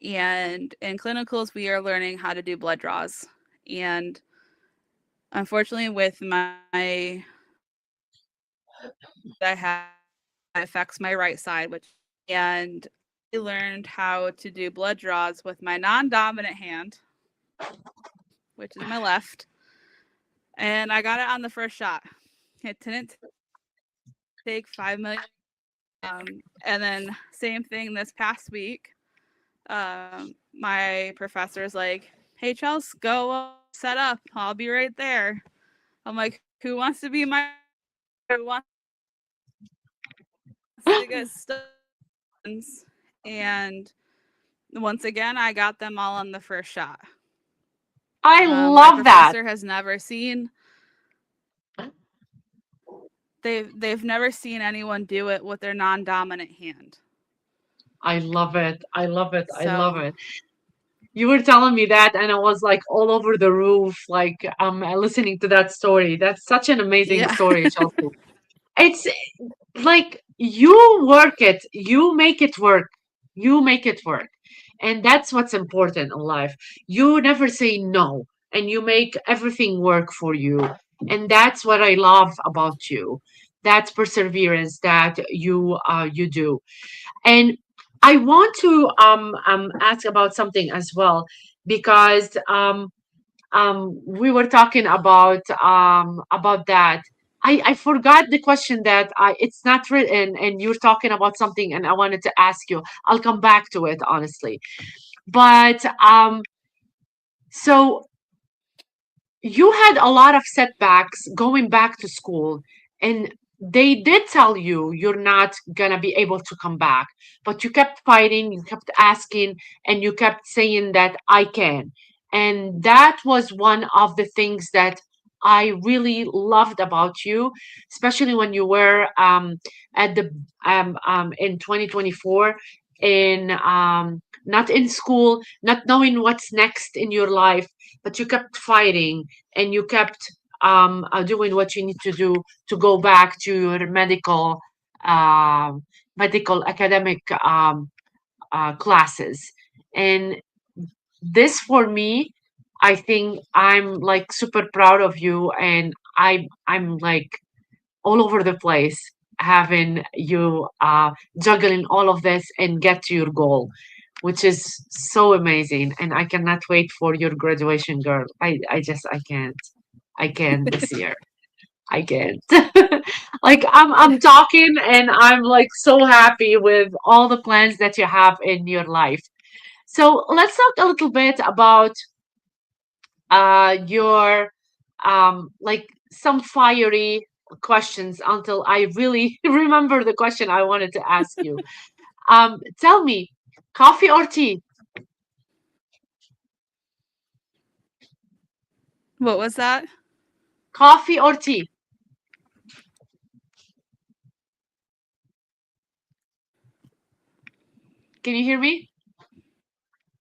And in clinicals, we are learning how to do blood draws. And unfortunately, with my I have affects my right side, which and I learned how to do blood draws with my non-dominant hand, which is my left, and I got it on the first shot. It didn't take 5 million. And then same thing this past week. My professor's like, "Hey, Chels, go set up. I'll be right there." I'm like, "Who wants to be my? Who wants to get stuns?" And once again, I got them all on the first shot. I My love that. professor has never seen they've never seen anyone do it with their non-dominant hand. I love it. I love it. I love So it. You were telling me that, and I was like all over the roof, like listening to that story. That's such an amazing yeah. story, Chelsea. It's like you work it, you make it work, you make it work. And that's what's important in life. You never say no, and you make everything work for you. And that's what I love about you. That's perseverance that you do. And I want to ask about something as well, because we were talking about that. I forgot the question that it's not written, and you're talking about something, and I wanted to ask you. I'll come back to it, honestly. But so you had a lot of setbacks going back to school, and they did tell you you're not gonna be able to come back, but you kept fighting, you kept asking, and you kept saying that I can. And that was one of the things that I really loved about you, especially when you were at the in 2024, in not in school, not knowing what's next in your life, but you kept fighting, and you kept doing what you need to do to go back to your um, medical academic classes. And this, for me, I think I'm like super proud of you, and I'm like all over the place having you juggling all of this and get to your goal, which is so amazing. And I cannot wait for your graduation, girl. I can't this year. I can't. Like I'm talking, and I'm like so happy with all the plans that you have in your life. So let's talk a little bit about your like some fiery questions until I really remember the question I wanted to ask you. Tell me, coffee or tea? what was that? Coffee or tea? Can you hear me?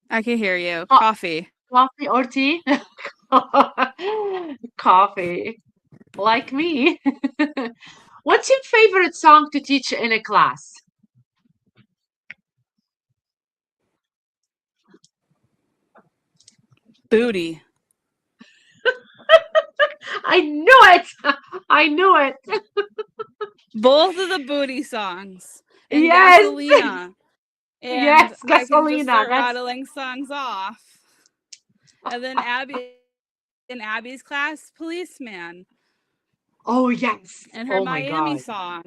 I can hear you. Co- Coffee. Coffee or tea? Coffee, like me. What's your favorite song to teach in a class? Booty. I knew it. I knew it. Both of the booty songs. And Yes. Gasolina. And Yes, I can just Gasolina. start That's rattling songs off. And then in Abby's class, Policeman. oh yes. And her Oh my Miami God. song.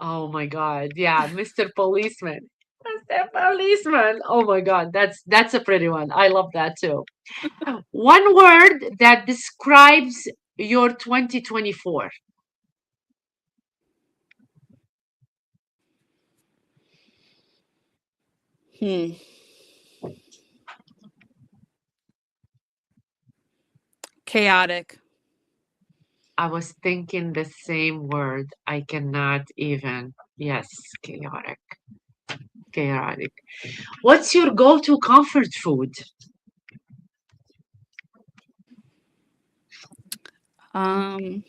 Oh my God. Yeah, Mr. Policeman. Mr. Policeman. Oh my God. That's a pretty one. I love that too. One word that describes your 2024. Hmm. Chaotic. I was thinking the same word. I cannot even. Yes, chaotic. Chaotic. What's your go-to comfort food? Um,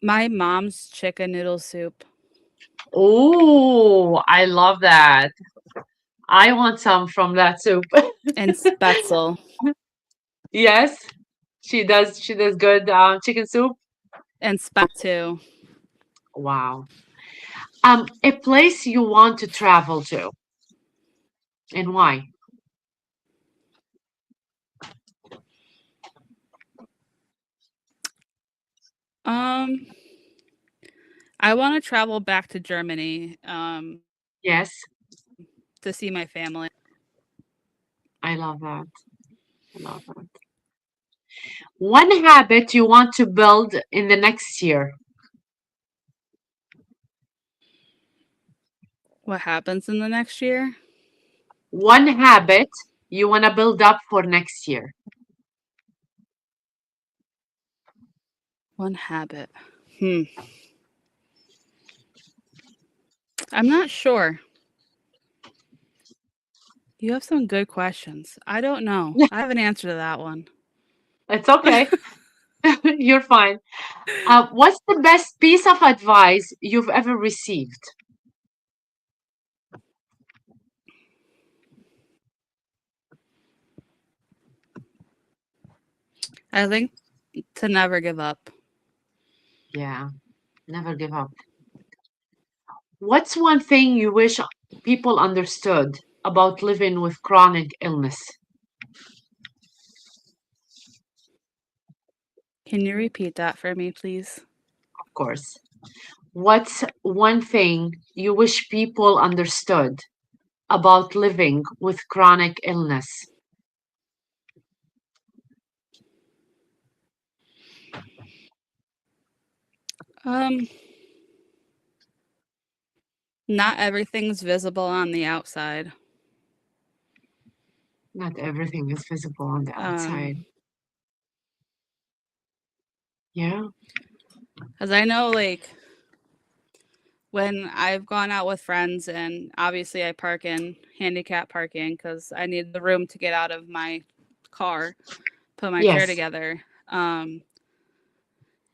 my mom's chicken noodle soup. Oh, I love that. I want some from that soup. And Spetzel. Yes, she does. She does good chicken soup. And Spet too. Wow. A place you want to travel to and why? Um, I want to travel back to Germany Yes, to see my family. I love that. I love that. One habit you want to build in the next year. What happens in the next year? One habit you want to build up for next year. One habit. I'm not sure. You have some good questions. I don't know. I have an answer to that one. It's okay. You're fine. What's the best piece of advice you've ever received? I think to never give up. Yeah, never give up. What's one thing you wish people understood about living with chronic illness? Can you repeat that for me, please? Of course. What's one thing you wish people understood about living with chronic illness? Um, not everything's visible on the outside. Not everything is visible on the outside. Yeah. Because I know, like, when I've gone out with friends, and obviously I park in handicap parking because I need the room to get out of my car, put my chair Yes. together. And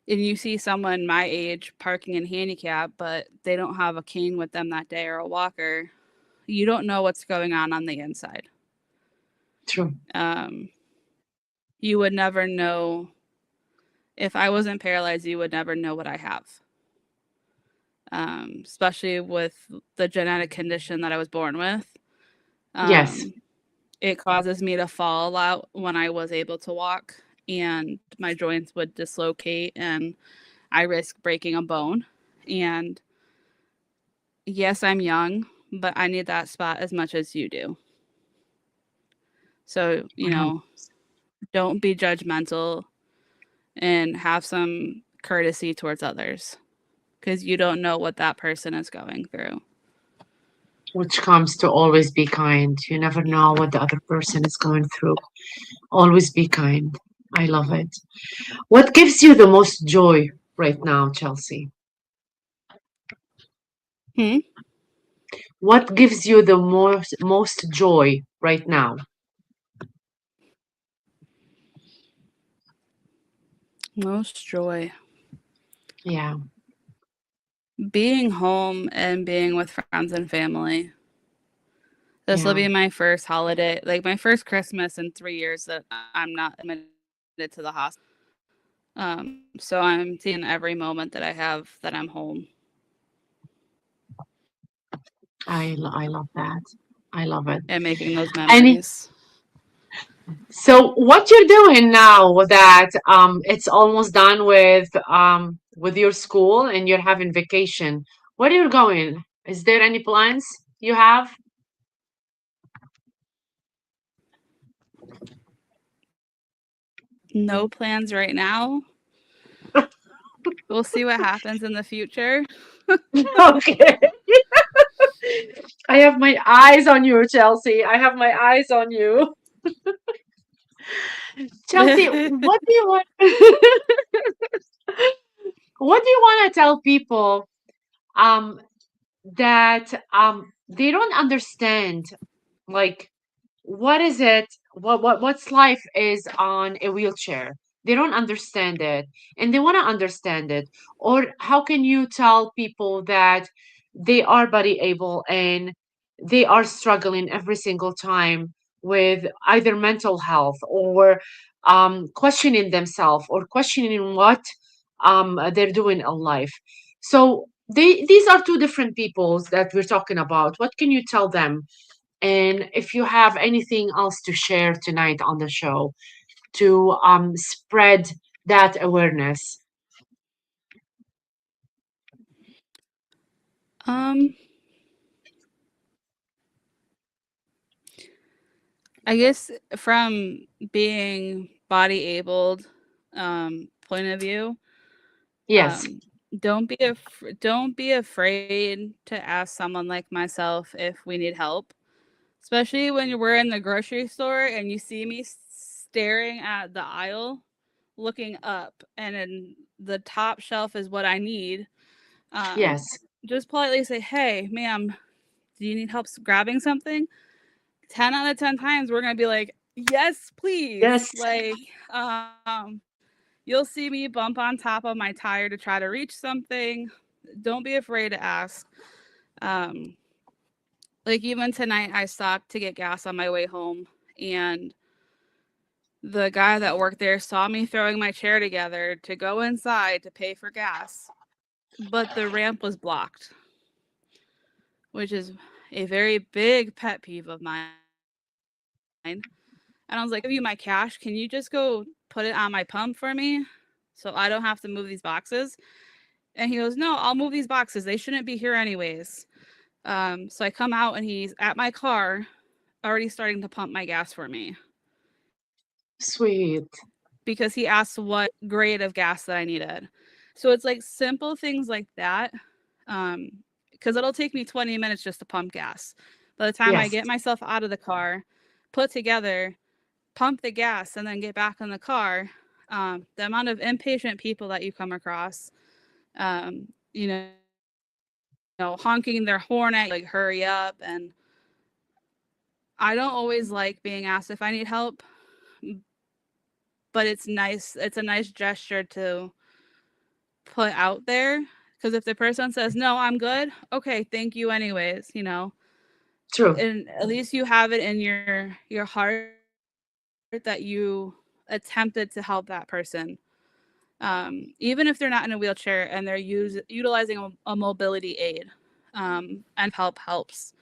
you see someone my age parking in handicap, but they don't have a cane with them that day or a walker. You don't know what's going on the inside. True. You would never know. If I wasn't paralyzed, you would never know what I have. Especially with the genetic condition that I was born with. Yes. It causes me to fall a lot when I was able to walk, and my joints would dislocate, and I risk breaking a bone. And yes, I'm young, but I need that spot as much as you do. So, don't be judgmental and have some courtesy towards others because you don't know what that person is going through. Which comes to always be kind. You never know what the other person is going through. Always be kind. I love it. What gives you the most joy right now, Chelsea? Hmm? What gives you the most joy right now? Most joy. Yeah. Being home and being with friends and family. This will Yeah. be my first holiday, like my first Christmas in 3 years that I'm not admitted to the hospital. So I'm taking every moment that I have that I'm home I love that. I love it. and making those And memories. so what you're doing now that it's almost done with your school and you're having vacation, where are you going? Is there any plans you have? No plans right now. We'll see what happens in the future. Okay. I have my eyes on you, Chelsea. I have my eyes on you. Chelsea, what do you want? What do you want to tell people um that they don't understand, like, what is it, what's life is on a wheelchair? They don't understand it and they want to understand it. Or how can you tell people that they are body able and they are struggling every single time with either mental health or questioning themselves or questioning what they're doing in life? So these are two different peoples that we're talking about. What can you tell them? And if you have anything else to share tonight on the show to spread that awareness. um, I guess from being body abled point of view, Yes, um, don't be afraid to ask someone like myself if we need help, especially when we're in the grocery store and you see me staring at the aisle, looking up, and in the top shelf is what I need. Um, yes, just politely say, "Hey, ma'am, do you need help grabbing something?" 10 out of 10 times we're gonna be like, yes please. yes. Like, you'll see me bump on top of my tire to try to reach something. Don't be afraid to ask. um like, even tonight I stopped to get gas on my way home, and the guy that worked there saw me throwing my chair together to go inside to pay for gas, but the ramp was blocked, which is a very big pet peeve of mine. And I was like, "Hey, can I give you my cash? Can you just go put it on my pump for me so I don't have to move these boxes?" And he goes, "No, I'll move these boxes. They shouldn't be here anyways." So I come out and he's at my car already starting to pump my gas for me Sweet. because he asked what grade of gas that I needed. So it's like simple things like that. Um, because it'll take me 20 minutes just to pump gas. By the time I Yes, get myself out of the car, put together, pump the gas, and then get back in the car, the amount of impatient people that you come across, you know, honking their horn at you, like, hurry up. And I don't always like being asked if I need help, but it's a nice gesture to put out there, because if the person says no, I'm good, okay, thank you anyways. true. And at least you have it in your heart that you attempted to help that person. Even if they're not in a wheelchair and they're utilizing a mobility aid, and help helps.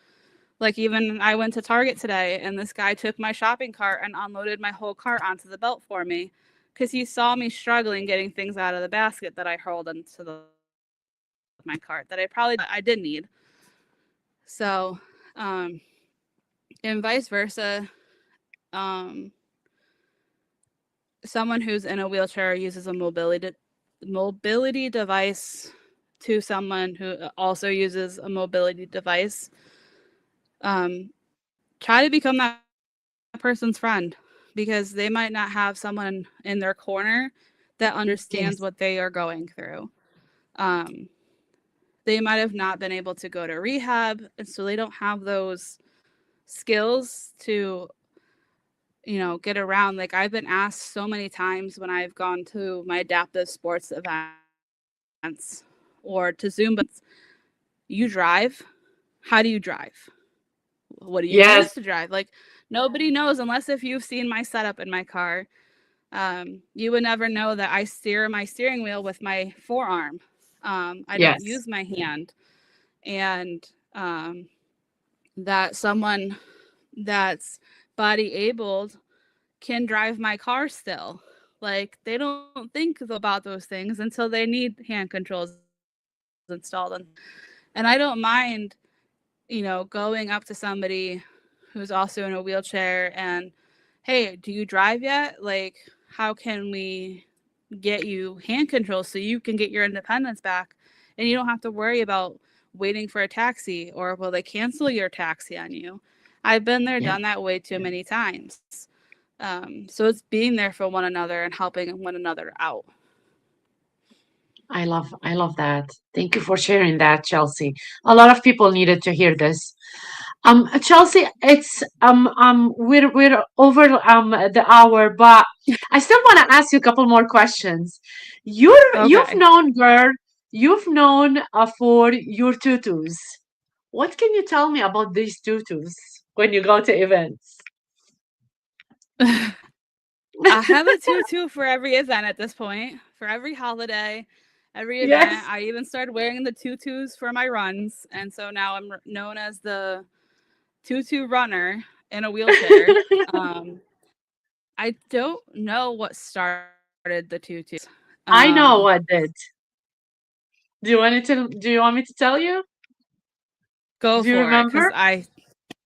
Like, even I went to Target today and this guy took my shopping cart and unloaded my whole cart onto the belt for me because he saw me struggling getting things out of the basket that I hurled into my cart that I probably didn't need, but I did need. So, and vice versa. Um, Someone who's in a wheelchair uses a mobility device to someone who also uses a mobility device. Try to become that person's friend, because they might not have someone in their corner that understands what they are Yes, going through. Um, they might not have they might have not been able to go to rehab, and so they don't have those skills to, get around. Like, I've been asked so many times when I've gone to my adaptive sports events or to Zumba, you drive? How do you drive? What do you use Yes. to drive? Like, nobody knows unless if you've seen my setup in my car. You would never know that I steer my steering wheel with my forearm. I don't Yes. use my hand. And that someone that's body abled can drive my car still. Like, they don't think about those things until they need hand controls installed. And I don't mind, going up to somebody who's also in a wheelchair and, hey, do you drive yet? Like, how can we get you hand controls so you can get your independence back and you don't have to worry about waiting for a taxi, or will they cancel your taxi on you? I've been there, Yeah. done that way too many times. So it's being there for one another and helping one another out. I love that. Thank you for sharing that, Chelsea. A lot of people needed to hear this. Chelsea, it's we're over the hour, but I still want to ask you a couple more questions. You've Okay. known, girl, you've known for your tutus. What can you tell me about these tutus when you go to events? I have a tutu for every event at this point, for every holiday, every event. Yes. I even started wearing the tutus for my runs, and so now I'm known as the tutu runner in a wheelchair. Um, I don't know what started the tutus. I know what did. Do you want me to tell you? Go Do you for it, because remember? I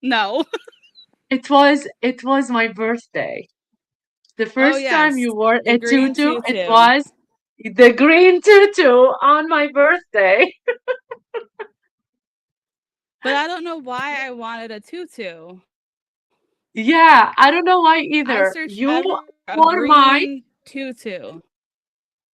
no. It was my birthday. The Oh first time yes, you wore the a green tutu, it tutu. was the green tutu on my birthday. But I don't know why I wanted a tutu. Yeah, I don't know why I either. searched You everywhere for a wore mine. green tutu.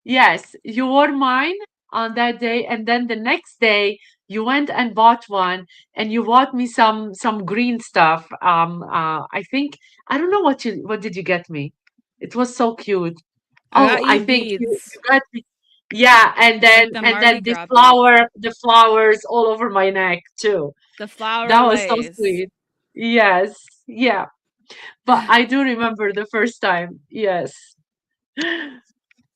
Yes, you wore mine on that day, and then the next day you went and bought one, and you bought me some green stuff. I think I don't know what did you get me? It was so cute. I Oh, got I you think you beads, got me. Yeah, and then like the and then Mardi the Gras beads, flowers all over my neck too. the flower That was so lace. sweet. Yes, yeah. But I do remember the first time. Yes.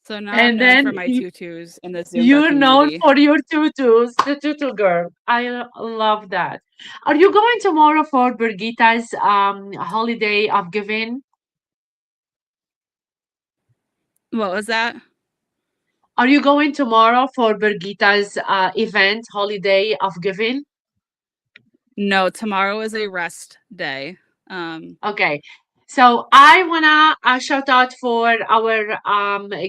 So now I'm And known then for my tutus in the Zumba you're known community. for your tutus, the tutu girl. Love that. Are you going tomorrow for Birgitta's holiday of giving? What was that? Are you going tomorrow for Birgitta's event, holiday of giving? No, tomorrow is a rest day. Um, Okay. So I wanna shout out for our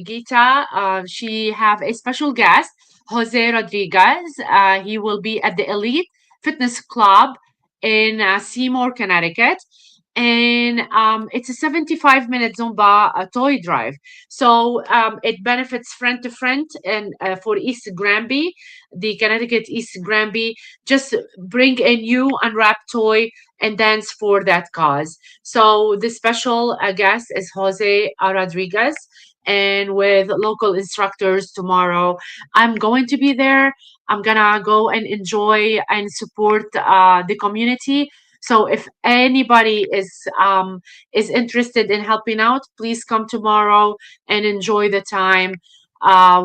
Gita. She have a special guest, Jose Rodriguez. He will be at the Elite Fitness Club in Seymour, Connecticut. And it's a 75-minute Zumba toy drive. So it benefits friend to friend and for East Granby, the Connecticut East Granby. Just bring a new unwrapped toy and dance for that cause. So the special guest is Jose Rodriguez, and with local instructors tomorrow. I'm going to be there. I'm gonna go and enjoy and support the community. So if anybody is interested in helping out, please come tomorrow and enjoy the time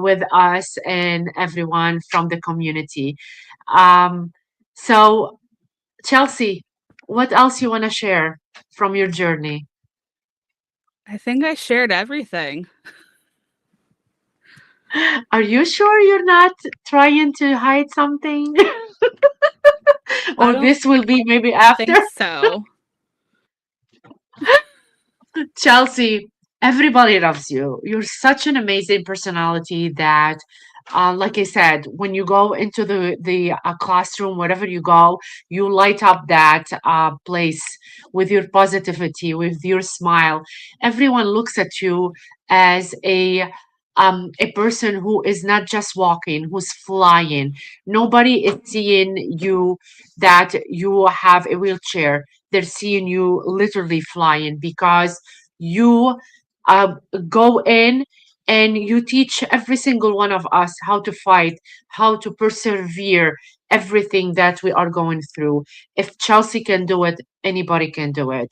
with us and everyone from the community. Um, so Chelsea, what else you want to share from your journey? I think I shared everything. Are you sure you're not trying to hide something? I Or don't this will be maybe think after? so. Chelsea, everybody loves you. You're such an amazing personality that, like I said, when you go into the classroom, wherever you go, you light up that place with your positivity, with your smile. Everyone looks at you as a a person who is not just walking, who's flying. Nobody is seeing you that you have a wheelchair. They're seeing you literally flying because you uh, go in and you teach every single one of us how to fight, how to persevere, everything that we are going through. If Chelsea can do it, anybody can do it.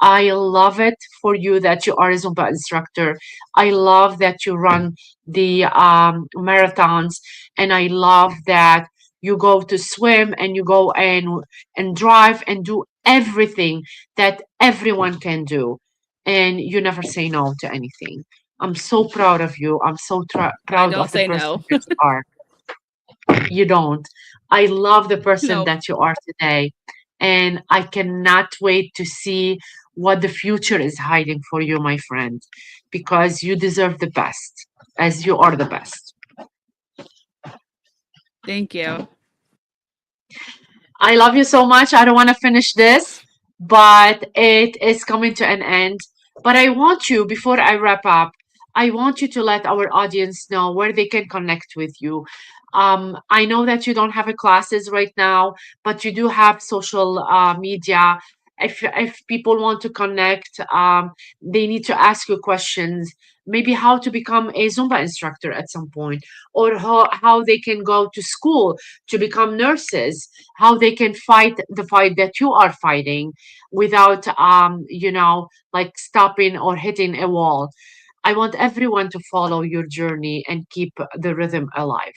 I love it for you that you are a Zumba instructor. I love that you run the marathons, and I love that you go to swim and you go and drive and do everything that everyone can do, and you never say no to anything. I'm so proud of you. I'm so I proud don't of the say person no. that you are. You don't. I love the person Nope. that you are today, and I cannot wait to see what the future is hiding for you, my friend, because you deserve the best, as you are the best. Thank you. I love you so much. I don't want to finish this, but it is coming to an end. But I want you, before I wrap up, I want you to let our audience know where they can connect with you. I know that you don't have a classes right now, but you do have social media. If people want to connect, they need to ask you questions. Maybe how to become a Zumba instructor at some point, or how they can go to school to become nurses, how they can fight the fight that you are fighting without like stopping or hitting a wall. I want everyone to follow your journey and keep the rhythm alive.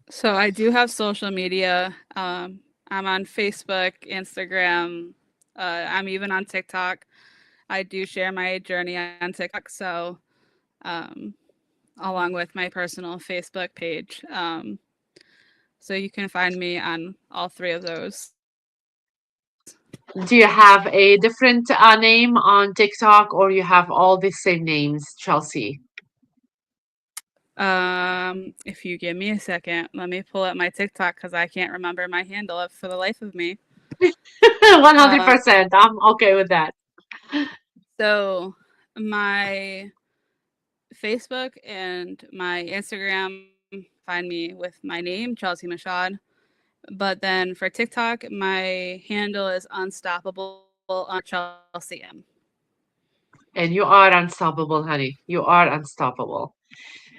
So I do have social media. I'm on Facebook, Instagram. I'm even on TikTok. I do share my journey on TikTok. So, um, along with my personal Facebook page. So you can find me on all three of those. Do you have a different name on TikTok, or you have all the same names, Chelsea? If you give me a second, let me pull up my TikTok because I can't remember my handle for the life of me. 100%. I'm okay with that. So my Facebook and my Instagram find me with my name, Chelsea Michaud. But then for TikTok, my handle is unstoppable Chelsea M. And you are unstoppable, honey. You are unstoppable.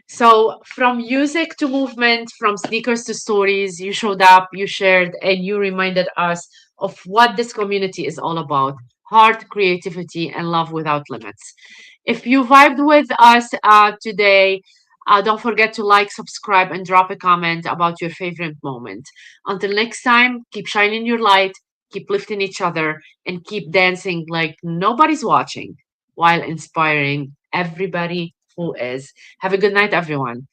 So, from music to movement, from sneakers to stories, you showed up, you shared, and you reminded us of what this community is all about: heart, creativity, and love without limits. If you vibed with us today, don't forget to like, subscribe, and drop a comment about your favorite moment. Until next time, keep shining your light, keep lifting each other, and keep dancing like nobody's watching while inspiring everybody who is. Have a good night, everyone.